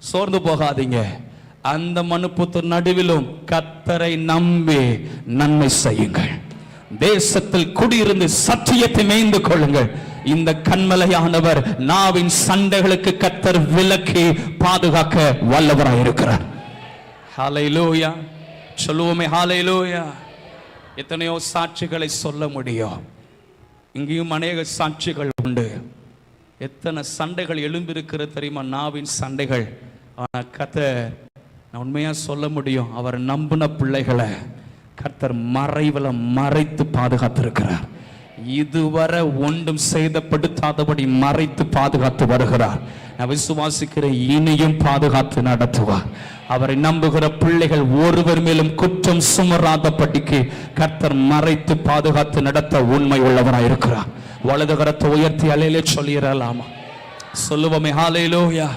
சோர்ந்து போகாதீங்க. அந்த மனுப்புத்து நடுவிலும் கர்த்தரை நம்பி நன்மை செய்யுங்கள். தேசத்தில் குடியிருந்து சத்தியத்தை மேய்ந்து கொள்ளுங்கள். இந்த கண்மலையானவர் நாவின் சண்டைகளுக்கு கர்த்தர் விலக்கி பாதுகாக்க வல்லவராய் இருக்கிறார். ஹல்லேலூயா சொல்லுவோமே, ஹல்லேலூயா. எத்தனையோ சாட்சிகளை சொல்ல முடியும். இங்கேயும் அநேக சாட்சிகள் உண்டு. எத்தனை சண்டைகள் எழும்பிருக்கிற தெரியுமா? நாவின் சண்டைகள். ஆனால் கர்த்தர், நான் உண்மையா சொல்ல முடியும், அவர் நம்பின பிள்ளைகளை கர்த்தர் மறைவில் மறைத்து பாதுகாத்திருக்கிறார். இதுவரை ஒன்றும் சேதப்படுத்தாதபடி மறைத்து பாதுகாத்து வருகிறார். நான் விசுவாசிக்கிறேன், இனியும் பாதுகாத்து நடத்துவார். அவரை நம்புகிற பிள்ளைகள் ஒருவர் மேலும் குற்றம் சுமராதபடிக்கு கர்த்தர் மறைத்து பாதுகாத்து நடத்த உண்மை உள்ளவராய் இருக்கிறார். வலது கரத்தை உயர்த்தி அலையிலே சொல்லிடலாமா? சொல்லுவோமே, ஹல்லேலூயா.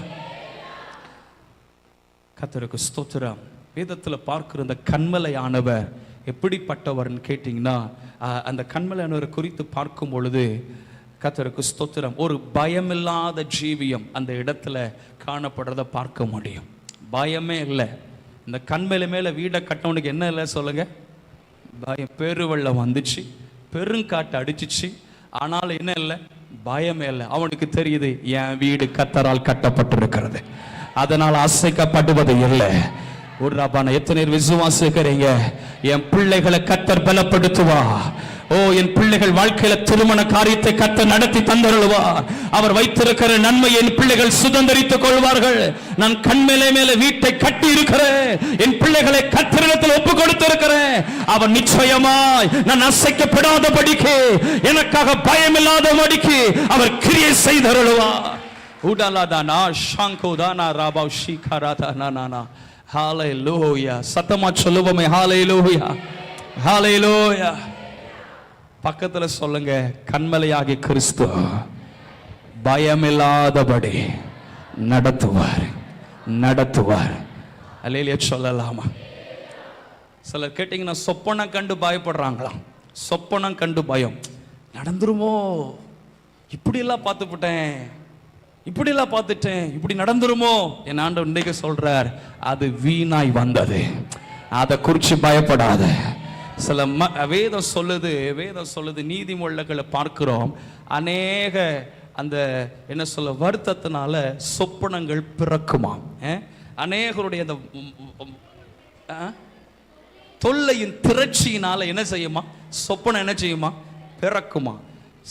கர்த்தருக்கு ஸ்தோத்திரம். வேதத்தில் பார்க்கிற இந்த கண்மலையானவர் எப்படிப்பட்டவர்னு கேட்டிங்கன்னா, அந்த கண்மலையானவரை குறித்து பார்க்கும் பொழுது கர்த்தருக்கு ஸ்தோத்திரம், ஒரு பயமில்லாத ஜீவியம் அந்த இடத்துல காணப்படுறத பார்க்க முடியும். பயமே இல்லை. இந்த கண்மலை மேலே வீடை கட்டவனுக்கு என்ன இல்லை சொல்லுங்க? பயம். பெருவெள்ளம் வந்துச்சு, பெருங்காட்டு அடிச்சிச்சு, ஆனாலும் என்ன இல்லை? பயமே இல்லை. அவனுக்கு தெரியுது, என் வீடு கர்த்தரால் கட்டப்பட்டிருக்கிறது, அதனால் அசைக்கப்படுவது இல்லை. ஒரு ரபான எத்தனை விசுவாசிக்கிறீங்க? என் பிள்ளைகளை கர்த்தர் பலப்படுத்துவா. ஓ, என் பிள்ளைகள் வாழ்க்கையில திருமண காரியத்தை கர்த்தர் நடத்தி தந்தருள்வா. அவர் வைத்திருக்கிற நன்மை என் பிள்ளைகள் சுதந்திரித்துக் கொள்வார்கள். நான் கண்மேலே மேலே வீட்டை கட்டி இருக்கிறேன், என் பிள்ளைகளை கர்த்தரிடத்தில் ஒப்பு கொடுத்து இருக்கிறேன். அவர் நிச்சயமாய் நான் அசைக்கப்படாதபடிக்கு, எனக்காக பயமில்லாதபடிக்கு அவர் கிரியை செய்தருள்வா. உடலாதானா ஷாங்கோதானா ராபா ஷீகாராதானா. ஹல்லேலூயா. சத்தமா சொல்லுவோமே, ஹல்லேலூயா, ஹல்லேலூயா. பக்கத்துல சொல்லுங்க, கண்மலையாகிய கிறிஸ்து பயமில்லாதபடி நடத்துவார் நடத்துவார். அல்லேலூயா சொல்லலாமா? சிலர் கேட்டீங்கன்னா சொப்பனம் கண்டு பயப்படுறாங்களாம். சொப்பனம் கண்டு பயம். நடந்துருமோ, இப்படியெல்லாம் பார்த்துட்டேன், இப்படியெல்லாம் பார்த்துட்டேன், இப்படி நடந்துருமோ. என் ஆண்டவர் இன்றைக்கு சொல்றார், அது வீணாய் வந்தது, அதை குறித்து பயப்படாத. சில வேதம் சொல்லுது நீதிமொழிகளை பார்க்கிறோம், அநேக அந்த என்ன சொல்ல வருத்தத்தினால சொப்பனங்கள் பிறக்குமாம். அநேகருடைய அந்த தொல்லையின் திரட்சியினால என்ன செய்யுமா, சொப்பனம் என்ன செய்யுமா, பிறக்குமா.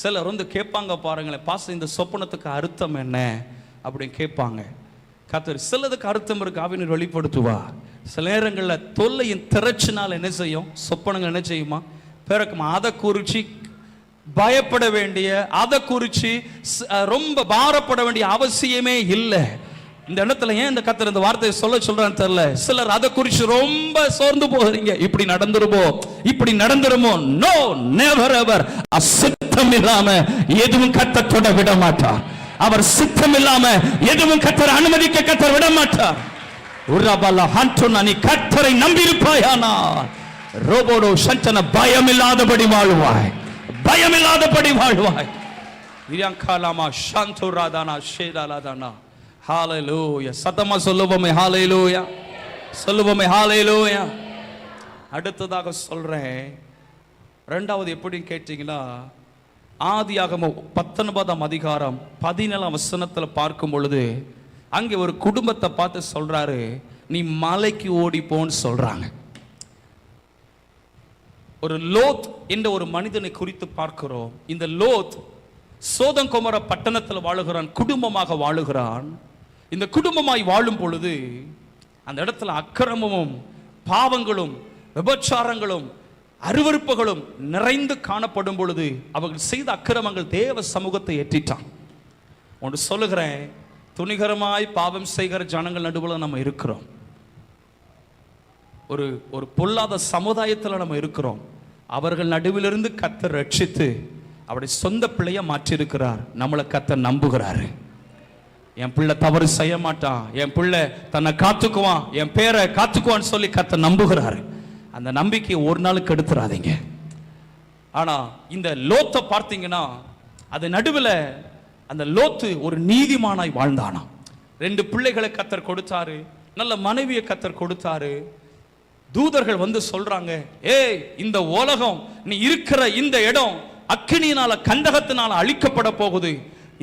சிலர் வந்து கேட்பாங்க பாருங்களேன், பாஸ்டர் இந்த சொப்பனத்துக்கு அர்த்தம் என்ன அப்படின்னு கேட்பாங்க. கர்த்தர் சிலதுக்கு அர்த்தம் இருக்கு, ஆவியானவர் வெளிப்படுத்துவா. சில நேரங்களில் தொல்லையின் திரட்சினால் என்ன செய்யும், சொப்பனங்கள் என்ன செய்யுமா, பிறக்குமா. அதை குறித்து பயப்பட வேண்டிய, அதை குறித்து ரொம்ப பாரப்பட வேண்டிய அவசியமே இல்லை. இந்த இடத்துல ஏன் இந்த கர்த்தர் இந்த வார்த்தையை சொல்றான்னு தெரியல. சிலர் அதை குறித்து ரொம்ப சோர்ந்து போகிறீங்க, இப்படி நடந்துருமோ, இப்படி நடந்துருமோ. No, never ever. சித்தம் இல்லாம எதுவும் கர்த்தர் தொட விட மாட்டார். அவர் சித்தம் இல்லாம எதுவும் கர்த்தர் அனுமதிக்க கர்த்தர் விட மாட்டார். நீ கர்த்தரை நம்பியிருப்பாயானால் ரோபோடோ சஞ்சன பயமில்லாதபடி வாழ்வாய், பயமில்லாதபடி வாழ்வாய். ஹalleluya. சத்தமா சொல்லுவோமே ஹalleluya, சொல்லுவோமே ஹalleluya. அடுத்ததாக சொல்றேன், இரண்டாவது எப்படின்னு கேட்டீங்கன்னா, ஆதியாகமம் 19ஆம் அதிகாரம் 17ஆம் வசனத்துல பார்க்கும் பொழுது அங்கே ஒரு குடும்பத்தை பார்த்து சொல்றாரு, நீ மலைக்கு ஓடி போன்னு சொல்றாங்க. ஒரு லோத் என்ற ஒரு மனிதனை குறித்து பார்க்கிறோம். இந்த லோத் சோதம் கொமோரா பட்டணத்தில் வாழுகிறான், குடும்பமாக வாழுகிறான். இந்த குடும்பமாய் வாழும் பொழுது அந்த இடத்துல அக்கிரமமும் பாவங்களும் விபச்சாரங்களும் அருவருப்புகளும் நிறைந்து காணப்படும் பொழுது அவர்கள் செய்த அக்கிரமங்கள் தேவ சமூகத்தை ஏற்றிட்டான். ஒன்று சொல்லுகிறேன், துணிகரமாய் பாவம் செய்கிற ஜனங்கள் நடுவில் நம்ம இருக்கிறோம். ஒரு பொல்லாத சமுதாயத்தில் நம்ம இருக்கிறோம். அவர்கள் நடுவிலிருந்து கர்த்தர் ரட்சித்து அவருடைய சொந்த பிள்ளைய மாற்றியிருக்கிறார். நம்மளை கர்த்தர் நம்புகிறாரு. என் பிள்ளை தவறு செய்ய மாட்டான், என் பிள்ளை தன்னை காத்துக்குவான், என் பேரை காத்துக்குவான்னு சொல்லி கர்த்தர் நம்புகிறாரு. அந்த நம்பிக்கையை ஒரு நாளுக்கு எடுத்துறாதீங்க. ஆனா இந்த லோத்தை பார்த்தீங்கன்னா, அது நடுவில் அந்த லோத்து ஒரு நீதிமானாய் வாழ்ந்தானா. 2 பிள்ளைகளை கர்த்தர் கொடுத்தாரு, நல்ல மனைவியை கர்த்தர் கொடுத்தாரு. தூதர்கள் வந்து சொல்றாங்க, ஏய் இந்த உலகம், நீ இருக்கிற இந்த இடம் அக்கினியினால கந்தகத்தினால அழிக்கப்பட போகுது,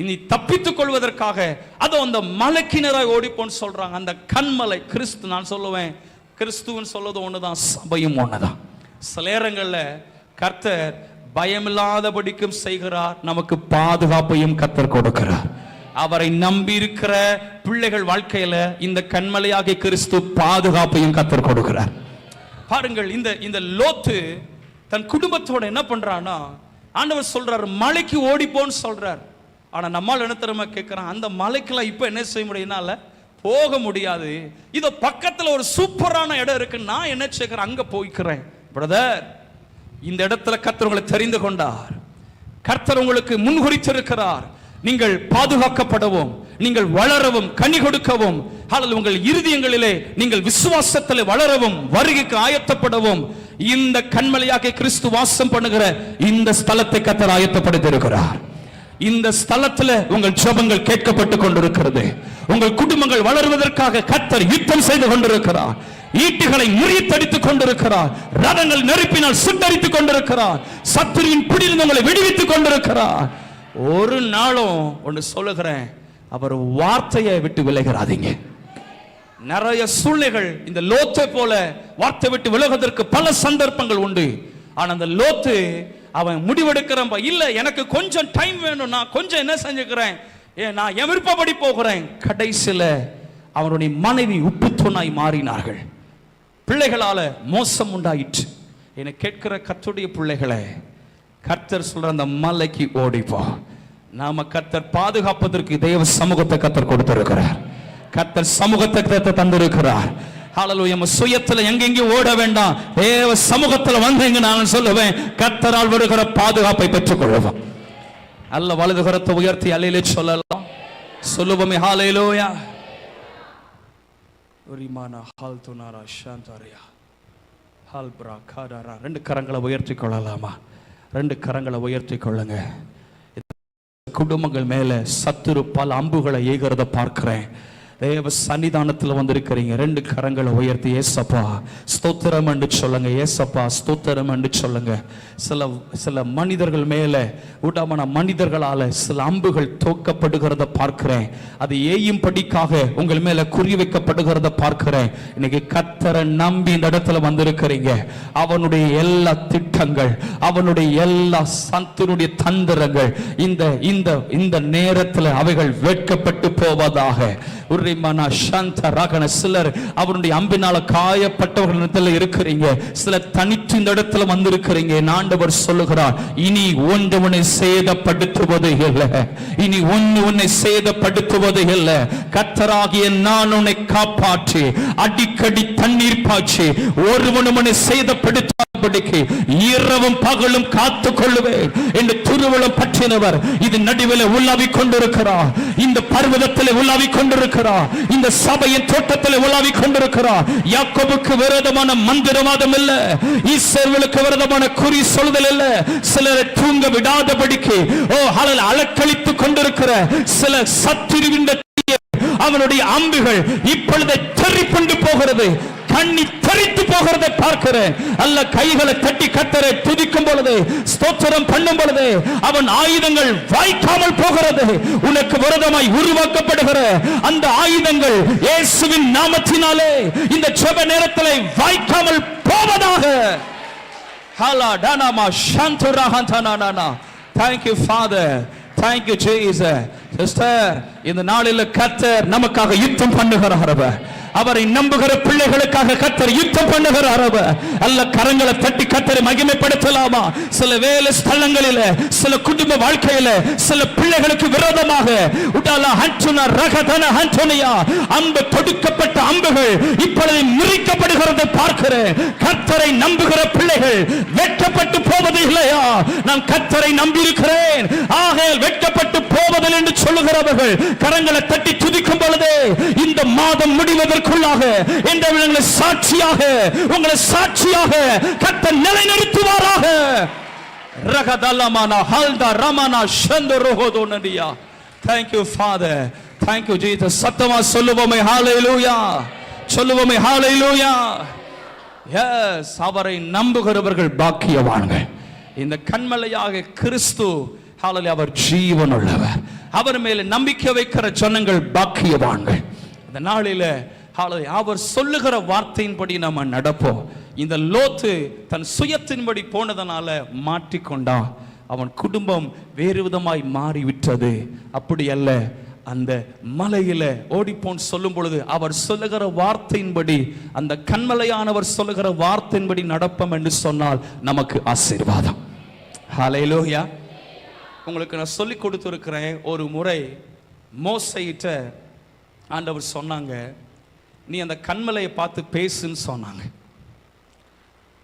நீ தப்பித்துக் கொள்வதற்காக அதோ அந்த மலைக்கிணராய் ஓடிப்போன்னு சொல்றாங்க. அந்த கண்மலை கிறிஸ்து. நான் சொல்லுவேன், கிறிஸ்துவன் சொல்வது ஒண்ணுதான், சபையும் ஒண்ணுதான். சில நேரங்களில் கர்த்தர் பயமில்லாதபடிக்கும் செய்கிறார், நமக்கு பாதுகாப்பையும் கர்த்தர் கொடுக்கிறார். அவரை நம்பி இருக்கிற பிள்ளைகள் வாழ்க்கையில இந்த கண்மலையாகிய கிறிஸ்து பாதுகாப்பையும் கர்த்தர் கொடுக்கிறார். பாருங்கள், இந்த லோத்து தன் குடும்பத்தோட என்ன பண்றான்னா, ஆண்டவர் சொல்றாரு மலைக்கு ஓடிப்போன்னு சொல்றார். ஆனா நம்மால் என்ன தெரியுமா கேட்கிறான், அந்த மலைக்கெல்லாம் இப்ப என்ன செய்ய முடியும்னால போக முடியாது, இதோ பக்கத்துல ஒரு சூப்பரான இடம் இருக்கு, நான் என்ன செய்கிறேன் அங்க போய்க்கிறேன். பிரதர், இந்த இடத்துல கர்த்தர் உங்களை தெரிந்து கொண்டார், கர்த்தர் உங்களுக்கு முன்குறித்திருக்கிறார். நீங்கள் பாதுகாக்கப்படவும், நீங்கள் வளரவும், கனி கொடுக்கவும், அல்லது உங்கள் இருதயங்களிலே நீங்கள் விசுவாசத்தில் வளரவும், வருகைக்கு ஆயத்தப்படவும் இந்த கண்மலையாகிய கிறிஸ்து வாசம் பண்ணுகிற இந்த ஸ்தலத்தை கர்த்தர் ஆயத்தப்படுத்தி இருக்கிறார். இந்த ஸ்தலத்தில் உங்கள் ஜெபங்கள் கேட்கப்பட்டு கொண்டிருக்கிறது. உங்கள் குடும்பங்கள் வளருவதற்காக கர்த்தர் யுத்தம் செய்து கொண்டிருக்கிறார். ஈட்டிகளை முறித்தடித்துக் கொண்டிருக்கிறார். ரதங்கள் நெருப்பினால் சுட்டரித்துக் கொண்டிருக்கிறார். சத்துருவின் பிடியில் உங்களை விடுவித்துக் கொண்டிருக்கிறார். ஒரு நாளும் ஒன்று சொல்லுகிறேன், அவர் வார்த்தையை விட்டு விலகிறாதீங்க. நிறைய சூழ்நிலைகள் இந்த லோத்தை போல வார்த்தை விட்டு விலகுவதற்கு பல சந்தர்ப்பங்கள் உண்டு. ஆனா அந்த லோத்து அவன் முடிவெடுக்கிறான், இல்ல எனக்கு கொஞ்சம் டைம் வேணும், நான் கொஞ்சம் என்ன செஞ்சுக்கிறேன், நான் என் விருப்பப்படி போகிறேன். கடைசியில அவனுடைய மனைவி உப்புத்தூணாய் மாறினார்கள். பிள்ளைகளால மோசம் உண்டாயிற்று. என்னை கேட்கிற கர்த்தருடைய பிள்ளைகளை, கர்த்தர் சொல்ற அந்த மலைக்கு ஓடிப்போ. நாம கர்த்தர் பாதுகாப்பதற்கு தேவ சமூகத்தை கர்த்தர் கொடுத்திருக்கிறார். கர்த்தர் சமூகத்தை கர்த்தர் தந்திருக்கிறார். ஹalleluya. நம்ம சுயத்துல எங்கெங்கே ஓட வேண்டாம், தேவ சமூகத்துல வந்தீங்க நான் சொல்லுவேன், கர்த்தரால் வருகிற பாதுகாப்பை பெற்றுக் கொள்வோம். அல்ல வலது கரத்தை உயர்த்தி அல்லேலே சொல்லலாம். சொல்லுவோமே ஹalleluya. உரிமானா ஹல்துனாரா ஷாந்தரியா ஹல்ப்ரா காடாரா. ரெண்டு கரங்களை உயர்த்தி கொள்ளலாமா? ரெண்டு கரங்களை உயர்த்தி கொள்ளுங்க. குடும்பங்கள் மேல சத்துரு பல அம்புகளை ஏகிறத பார்க்கிறேன். தேவ சன்னிதானத்தில் வந்திருக்கிறீங்க. ரெண்டு கரங்களை உயர்த்தி ஏசப்பா ஸ்தோத்திரம் என்று சொல்லுங்க. ஏசப்பா ஸ்தோத்திரம் என்று சொல்லுங்க. சில மனிதர்கள் மேல உடமான மனிதர்களால சில அம்புகள் தோக்கப்படுகிறத பார்க்கிறேன். அது ஏயும் படிக்காக உங்கள் மேல குறி வைக்கப்படுகிறத பார்க்கிறேன். இன்னைக்கு கர்த்தரை நம்பி இந்த இடத்துல வந்திருக்கிறீங்க. அவனுடைய எல்லா திட்டங்கள், அவனுடைய எல்லா சத்துருடைய தந்திரங்கள் இந்த நேரத்தில் அவைகள் வெட்கப்பட்டு போவதாக. சிலர் அவருடைய அம்பினால காயப்பட்டவர்கள் இருக்கிறீங்க. சில தனித்து இந்த இடத்துல வந்திருக்கிறீங்க. ஆண்டவர் சொல்லுகிறார், இனி ஒன்று உன்னை சேதப்படுத்துவது இல்லை, இனி ஒன்று உன்னை சேதப்படுத்துவது இல்லை. கர்த்தராகிய நான் உன்னை காப்பாற்றி அடிக்கடி தண்ணீர் பாய்ச்சி ஒருவனும் உன்னை சேதப்படுத்தாதபடிக்கு இரவும் பகலும் காத்துக் கொள்ளுவேன் என்று திருவுளம் பற்றினவர் இது நடுவில் உலாவிக் கொண்டிருக்கிறார். இந்த பர்வதத்தில் உலாவிக் கொண்டிருக்கிறார். இந்த சபையின் தோட்டத்தில் உலாவிக் கொண்டிருக்கிறார். யாக்கோபுக்கு விரோதமான மந்திரவாதம் இல்ல, இஸ்ரவேலுக்கு விரோதமான குறி சொல்லுதல் இல்ல. சிலரை தூங்க விடாதபடிக்கு அலக்களித்துக் கொண்டிருக்கிற சில சத்துருவின் அவனுடைய அம்புகள் இப்பொழுது தெறிப்புண்டு போகிறது, கண்ணி தரித்து போகிறதை பார்க்கிறேன். அல்ல கைகளை தட்டி கர்த்தரை துதிக்கும் பொழுது, ஸ்தோத்திரம் பண்ணும் பொழுது அவன் ஆயுதங்கள் வாய்க்காமல் போகிறது. உனக்கு விரோதமாய் உருவாக்கப்படுகிற அந்த ஆயுதங்கள் இயேசுவின் நாமத்தினாலே இந்த ஜெப நேரத்தில் வாய்க்காமல் போவதாக. ஹலா டானாமா ஷாந்துராஹந்தனானா. Thank you Father, thank you Jesus. Sister, இந்த நாளில் கர்த்தர் நமக்காக யுத்தம் பண்ணுகிறார். அவரை நம்புகிற பிள்ளைகளுக்காக கர்த்தர் யுத்தம் பண்ணுகிறார். அல்ல கரங்களை தட்டி கர்த்தரை மகிமைப்படுத்தலாமா? சில வேலை ஸ்தலங்களில், சில குடும்ப வாழ்க்கையில, சில பிள்ளைகளுக்கு விரோதமாக அம்பு தொடுக்கப்பட்ட அம்புகள் இப்பொழுது முறிக்கப்படுகிறதை பார்க்கிறேன். கர்த்தரை நம்புகிற பிள்ளைகள் வெட்கப்பட்டு போவது இல்லையா? நான் கர்த்தரை நம்பியிருக்கிறேன், ஆகையால் வெட்கப்பட்டு போவதில் என்று சொல்லுகிறவர்கள் கரங்களை தட்டி துதிக்கும் பொழுது இந்த மாதம் முடிவதற்குள்ளாக உங்களை சாட்சியாக கர்த்தர் நிலைநிறுத்துவாராக. ரகதலமானா ஹல்தா ரமானா ஷந்தரோஹோதோனடியா. Thank you Father, thank you Jesus. சத்தமா சொல்லுவோமே ஹalleluya, சொல்லுவோமே ஹalleluya. Yes, அவரை நம்புகிறவர்கள் பாக்கியவான்கள். இந்த கன்மலையாக கிறிஸ்து ஹalleluya, அவர் ஜீவன் உள்ளவர். அவர் மேல நம்பிக்கை வைக்கிற ஜனங்கள் பாக்கியவான்கள். இந்த நாளில அவர் சொல்லுகிற வார்த்தையின்படி நம்ம நடப்போம். இந்த லோத்து தன் சுயத்தின்படி போனதனால மாட்டிக்கொண்டான். அவன் குடும்பம் வேறு விதமாய் மாறிவிட்டது. அப்படி அல்ல, அந்த மலையில ஓடிப்போன் சொல்லும் பொழுது அவர் சொல்லுகிற வார்த்தையின்படி, அந்த கன்மலையானவர் சொல்லுகிற வார்த்தையின்படி நடப்போம் என்று சொன்னால் நமக்கு ஆசீர்வாதம். ஹல்லேலூயா. உங்களுக்கு நான் சொல்லி கொடுத்திருக்கிறேன். ஒரு முறை மோசேயிட்ட ஆண்டவர் சொன்னாங்க, நீ அந்த கன்மலையை பார்த்து பேசுன்னு சொன்னாங்க.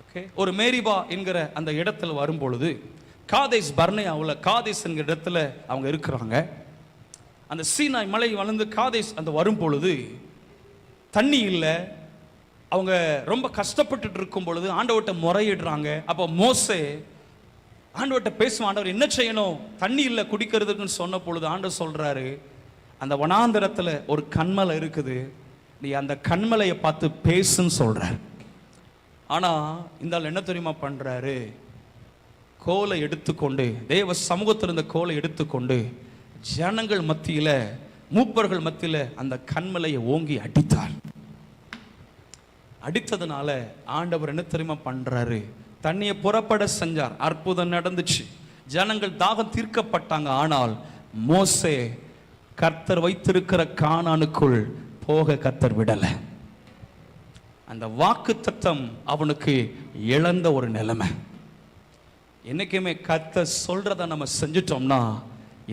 ஓகே, ஒரு மேரிபா என்கிற அந்த இடத்துல வரும் பொழுது, காதேஸ் பர்னேயாவுல காதேஸ் என்கிற இடத்துல அவங்க இருக்கிறாங்க. அந்த சீனாய் மலை வளர்ந்து காதேஸ் அந்த வரும் பொழுது தண்ணி இல்லை. அவங்க ரொம்ப கஷ்டப்பட்டு இருக்கும் பொழுது ஆண்டவர்கிட்ட முறையிடுறாங்க. அப்போ மோசே ஆண்டவர்கிட்ட பேசும், ஆண்டவர் என்ன செய்யணும், தண்ணி இல்லை குடிக்கிறதுக்குன்னு சொன்ன பொழுது ஆண்டவர் சொல்றாரு, அந்த வனாந்தரத்துல ஒரு கன்மலை இருக்குது, நீ அந்த கன்மலையை பார்த்து பேசுன்னு சொல்றார். ஆனா இந்த ஆள் என்ன தெரியுமா பண்றாரு, கோலை எடுத்துக்கொண்டு, தேவ சமூகத்தில் இருந்த கோலை எடுத்துக்கொண்டு ஜனங்கள் மத்தியில, மூப்பர்கள் மத்தியில அந்த கன்மலையை ஓங்கி அடித்தார். அடித்ததுனால ஆண்டவர் என்ன தெரியுமா பண்றாரு, தண்ணியை புறப்பட செஞ்சார். அற்புதம் நடந்துச்சு, ஜனங்கள் தாகம் தீர்க்கப்பட்டாங்க. ஆனால் மோசே கர்த்தர் வைத்திருக்கிற கானானுக்குள் போக கர்த்தர் விடல. அந்த வாக்குத்தத்தம் அவனுக்கு இழந்த ஒரு நிலைமை. என்னைக்குமே கர்த்தர் சொல்றத நம்ம செஞ்சிட்டோம்னா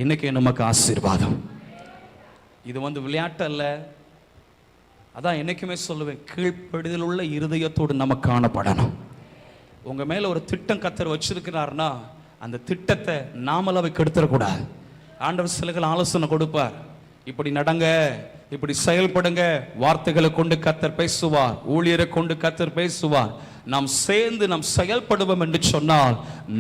இன்னைக்கு நமக்கு ஆசீர்வாதம். இது விளையாட்டு அல்ல. அதான் என்னைக்குமே சொல்லுவேன், கீழ்ப்படிதல் உள்ள இருதயத்தோடு நம்ம காணப்படணும். உங்க மேல ஒரு திட்டம் கர்த்தர் வச்சிருக்கிறார்னா அந்த திட்டத்தை நாமளாவே கெடுத்துடக்கூடாது. ஆண்டவர் சிலர்கள் ஆலோசனை கொடுப்பார், இப்படி நடங்க, இப்படி செயல்படுங்க. வார்த்தைகளை கொண்டு கர்த்தர் பேசுவார், ஊழியரை கொண்டு கர்த்தர் பேசுவார். நாம் சேர்ந்து நாம் செயல்படுவோம் என்று சொன்னால்,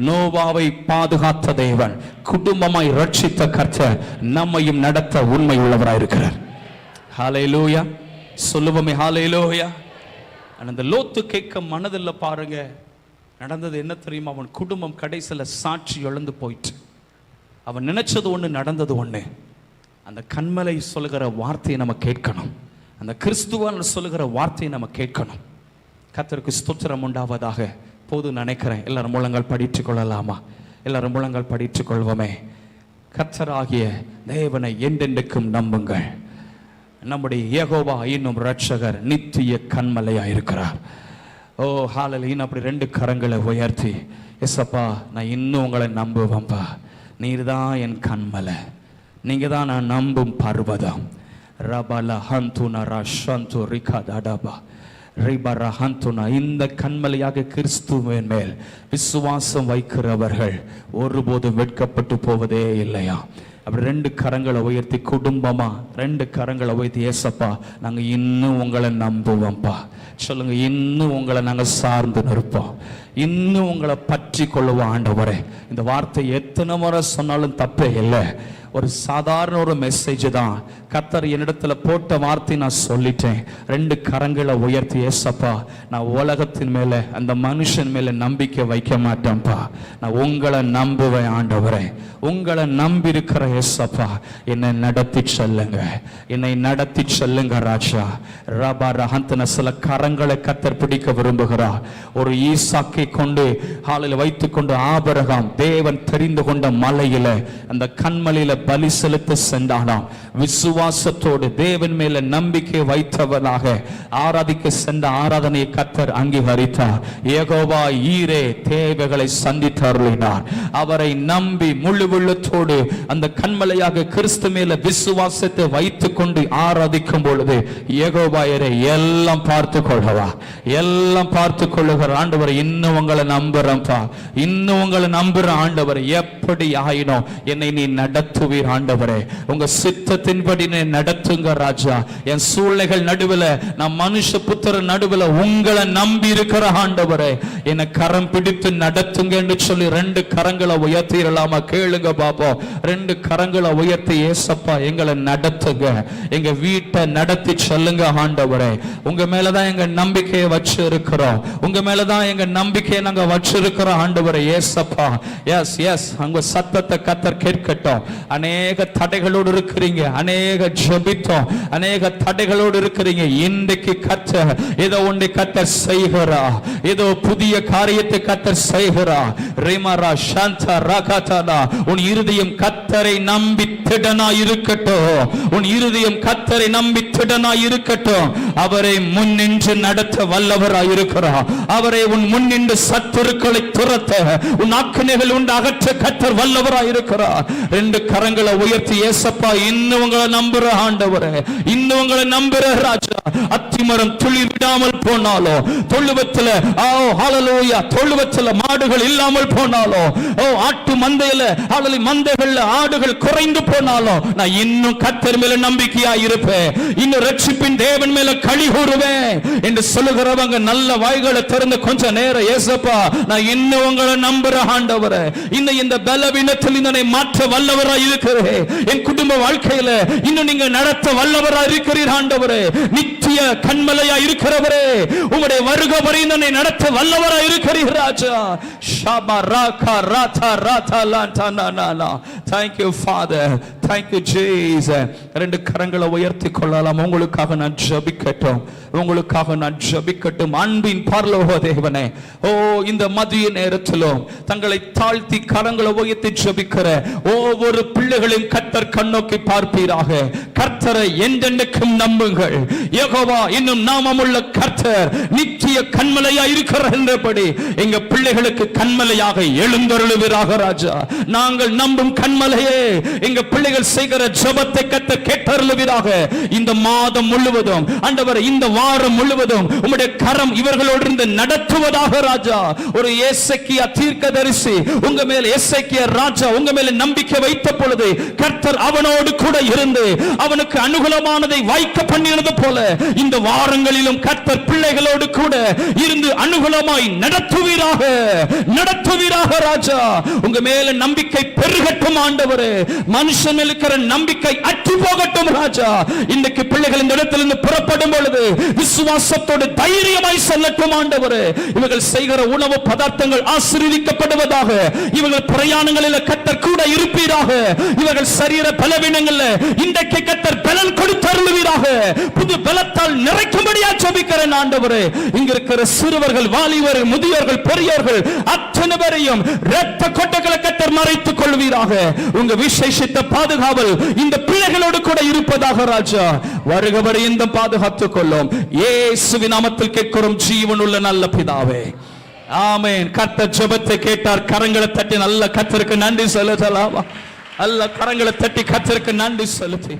நோவாவை பாதுகாத்த தேவன், குடும்பமாய் ரட்சித்த கர்த்தர் நம்மையும் நடத்த உண்மை உள்ளவராய் இருக்கிறார். ஹல்லேலூயா சொல்லுவோமே, ஹல்லேலூயா. அந்த லோத்து கேட்க மனதில் பாருங்க, நடந்தது என்ன தெரியுமா? அவன் குடும்பம் கடைசியில் சாட்சி இழந்து போயிட்டு, அவன் நினைச்சது ஒன்று, நடந்தது ஒன்று. அந்த கன்மலை சொல்லுகிற வார்த்தையை நம்ம கேட்கணும், அந்த கிறிஸ்துவன் சொல்லுகிற வார்த்தையை நம்ம கேட்கணும். கர்த்தருக்கு ஸ்தோத்திரம் உண்டாவதாக. போது நினைக்கிறேன், எல்லாரும் முழங்கால் படித்துக் கொள்ளலாமா? எல்லாரும் முழங்கால் படித்துக் கொள்வோமே. கர்த்தராகிய தேவனை என்றென்றைக்கும் நம்புங்கள். நம்முடைய யெகோவா என்னும் இரட்சகர் நித்திய கன்மலையாயிருக்கிறார். ஓ ஹல்லேலூயா. அப்படி ரெண்டு கரங்களை உயர்த்தி, எஸ்அப்பா நான் இன்னும் உங்களை நம்புவேன்ப்பா, நீர் தான் என் கன்மலை, நீங்க தான் நான் நம்பும் பர்வதம். ரபல ஹந்துன ரஷந்து ரிகதடபா ரிபர ஹந்துன. இந்த கன்மலையாக கிறிஸ்துவின் மேல் விசுவாசம் வைக்கிறவர்கள் ஒருபோதும் வெட்கப்பட்டு போவதே இல்லையா? அப்படி ரெண்டு கரங்களை உயர்த்தி, குடும்பமா ரெண்டு கரங்களை உயர்த்தி, ஏசப்பா நாங்க இன்னும் உங்களை நம்புவோம்ப்பா சொல்லுங்க. இன்னும் உங்களை நாங்க சார்ந்து நிற்போம், இன்னும் உங்களை பற்றி கொள்ளுவோம் ஆண்டவரே. இந்த வார்த்தை எத்தனை முறை சொன்னாலும் தப்பே இல்லை. ஒரு சாதாரண ஒரு மெசேஜ் தான். கர்த்தர் என்னிடத்துல போட்ட வார்த்தை நான் சொல்லிட்டேன். ரெண்டு கரங்களை உயர்த்தி, ஏசப்பா நான் உலகத்தின் மேல அந்த மனுஷன் மேல நம்பிக்கை வைக்க மாட்டேன்ப்பா, நான் உங்களை நம்புவேன் ஆண்டவரே. உங்களை நம்பி இருக்கிற ஏசப்பா என்னை நடத்தி செல்லுங்க, என்னை நடத்தி செல்லுங்க ராஜா. ரபா ரஹந்தன. சில கரங்களை கர்த்தர் பிடிக்க விரும்புகிறார். ஒரு ஈசாக்கை கொண்டு ஹாலில் வைத்துக் கொண்டு ஆபிரகாம் தேவன் தெரிந்து கொண்ட மலையில அந்த கன்மலையில பலி செலுத்த சென்றானாம். விசுவாசத்தோடு தேவன் மேல நம்பிக்கை வைத்தவனாக ஆராதிக்க சென்ற ஆராதனையை கர்த்தர் அங்கீகரித்தார். யெகோவா ஈரே தேவைகளை சந்தித்து அருளினார். அவரை நம்பி முழு உள்ளத்தோடு அந்த கன்மலையாக கிறிஸ்து மேல விசுவாசத்தை வைத்துக் கொண்டு ஆராதிக்கும் பொழுது, யெகோவா ஈரே எல்லாம் பார்த்து கொள்ளவா, எல்லாம் பார்த்து கொள்ளுகிற ஆண்டவரை இன்னும் உங்களை நம்புறேன்ப்பா, இன்னும் உங்களை நம்புற ஆண்டவரை. எப்படி ஆயினும் என்னை நீ நடத்துவீர் ஆண்டவரே, உங்க சித்தத்தின்படி நடத்துங்க ராஜா. என் சூழ்நிலைகள் நடுவில், நான் மனுஷ புத்திர நடுவில் உங்களை நம்பி இருக்கிற ஆண்டவரே, என்னை கரம் பிடித்து நடத்துங்க என்று சொல்லி ரெண்டு கரங்களை உயர்த்திடலாமா? கேளுங்க பாப்போம். ரெண்டு கரங்களை உயர்த்தி, ஏசப்பா எங்களை நடத்துங்க, எங்க வீட்டை நடத்தி சொல்லுங்க ஆண்டவரே. உங்க மேலதான் எங்க நம்பிக்கையை வச்சு இருக்கிறோம், உங்க மேலதான் எங்க நம்பிக்கையை நாங்க வச்சிருக்கிறோம் ஆண்டவரே. ஏசப்பா எஸ் எஸ் உங்க சத்தத்தை கர்த்தர் கேட்கட்டும். அநேக தடைகளோடு இருக்கிறீங்க, அநேக ஜெபித்தோம், அநேக தடைகளோடு இருக்கிறீங்க. இன்றைக்கு கர்த்தர் ஏதோ ஒன்றை கர்த்தர் செய்கிறா, ஏதோ புதிய காரியத்தை கர்த்தர் செய்கிறா. ரிமரா சாந்தா ராகாதானா. உன் இருதயம் கர்த்தரை நம்பி திடனா இருக்கட்டும், உன் இருதயம் கர்த்தரை நம்பி திடனா இருக்கட்டும். அவரை முன்னின்று நடத்த வல்லவராய் இருக்கிறார். அவரை உன் முன்னின்று சத்துருக்களை துரத்த, உன் ஆக்கினைகள் உண்டு அகற்ற கர்த்தர் வல்லவராய் இருக்கிறார். ரெண்டு கரங்களை உயர்த்தி, ஏசப்பா இன்னும் உங்களை நம்புற ஆண்டவரே, இன்னும் உங்களை நம்புற ராஜா. அத்திமரம் துளி விடாமல் போனாலோ, தொழுவத்துல ஹல்லேலூயா தொழுவத்துல மாடுகள் இல்லாமல் போனாலோ, ஆட்டு மந்தையில மந்தைகள்ல ஆடுகள் குறைந்து போனாலோ, நான் இன்னும் கர்த்தர் மேல நம்பிக்கையா இருப்பேன், இன்னும் ரட்சிப்பின் தேவன் மேல களி கூறுவேன் என்று சொல்லுகிறவங்க நல்ல வாய்களை திறந்து கொஞ்ச நேரம், ஏசப்பா நான் இன்னும் உங்களை நம்புற ஆண்டவரே, இன்னும் இந்த பலவீனத்தில் இதனை மாற்ற வல்லவராய் இருக்கிறேன். என் குடும்ப வாழ்க்கையில இன்னும் நீங்க நடத்த வல்லவராய் இருக்கிறீர் ஆண்டவரே. நித்திய கன்மலையா இருக்கிறவரே, உம்முடைய வருகை வரை என்னை நடத்த வல்லவராய் இருக்கிறீர் ராஜா. ஷபா ராகா ராதா ராதா லாண்டா. Thank you Father, thank you Jesus. ரெண்டு கரங்களை உயர்த்தி கொள்ளலாம். உங்களுக்காக நான் ஜெபிக்கட்டும், உங்களுக்காக நான் ஜெபிக்கட்டும். அன்பின் பரலோக தேவனே, ஓ இந்த மதிய நேரத்திலும் தங்களை தாழ்த்தி கரங்களை உயர்த்தி ஜெபிக்கிற ஒவ்வொரு பிள்ளைகளையும் கர்த்தர் கண்ணோக்கி பார்ப்பீராக. கர்த்தரை என்றென்றைக்கும் நம்புங்கள். யெகோவா இன்னும் நாமமுள்ள கர்த்தர் நித்திய கன்மலையா இருக்கிறார் என்றபடி எங்க பிள்ளைகளுக்கு கன்மலையாக எழுந்தருளுவீராக ராஜா. நாங்கள் நம்பும் கன்மலையே, எங்க பிள்ளைகள் செய்கிற ஜெபத்தை கர்த்தர் கேட்டருளுவீராக. இந்த மாதம் முழுவதும் ஆண்டவரே, இந்த வாரம் முழுவதும் உம்முடைய கரம் இவர்களோடு இருந்து நடத்துவதாக ராஜா. ஒரு எசேக்கியா தீர்க்கதரிசி உங்க மேல, எசேக்கியா ராஜா உங்க மேல நம்பிக்கை வைத்த பொழுது கர்த்தர் அவனோடு கூட இருந்து அவனுக்கு அனுகூலமானதை வாய்க்க பண்ணினது போல இந்த வாரங்களிலும் கர்த்தர் பிள்ளைகளோடு கூட இருந்து அனுகூலமாய் நடத்துவீராக, நடத்துவீராக ராஜா. உங்க மேல நம்பிக்கை பெருகட்டும் ஆண்டவரே. மனுஷன் மேல் இருக்கிற நம்பிக்கை அற்று போகட்டும் ராஜா. இன்னைக்கு பிள்ளைகள் இந்த இடத்திலிருந்து புறப்படும் பொழுது விசுவாசத்தோடு தைரியமாய் செல்லட்டும் ஆண்டவரே. இவர்கள் செய்கிற உணவு பதார்த்தங்கள் ஆசீர்வதிக்கப்படுவதாக. இவர்கள் பிரயாணங்களில் கர்த்தர் கூட இருப்பீராக. இவர்கள் சரீர பலவீனங்கள்ல இன்றைக்கு கர்த்தர் பலன் கொடுத்தருளுவீராக. புது பலத்தால் நிறைக்கும்படியா ஜெபிக்கிறேன் ஆண்டவரே. இங்க இருக்கிற சிறுவர்கள், வாலிபர்கள், முதியோர்கள், பெரியோர்கள் அத்தனை பேரையும் இரத்த கொட்டைகளை கர்த்தர் மறைத்துக் கொள்வீராக. உங்க விசேஷித்த பாதுகாவல் இந்த பிள்ளைகளோடு கூட இருப்பதாக ராஜா. வருகவரை இந்த பாதுகாத்துக் கொள்ளும். இயேசுவின் நாமத்தில் கேட்கிறோம் ஜீவனுள்ள நல்ல பிதாவே, ஆமென். கர்த்தர் ஜெபத்தை கேட்டார். கரங்களை தட்டி நல்ல கர்த்தருக்கு நன்றி செலுத்தலாமா? நல்ல கரங்களை தட்டி கர்த்தருக்கு நன்றி செலுத்தி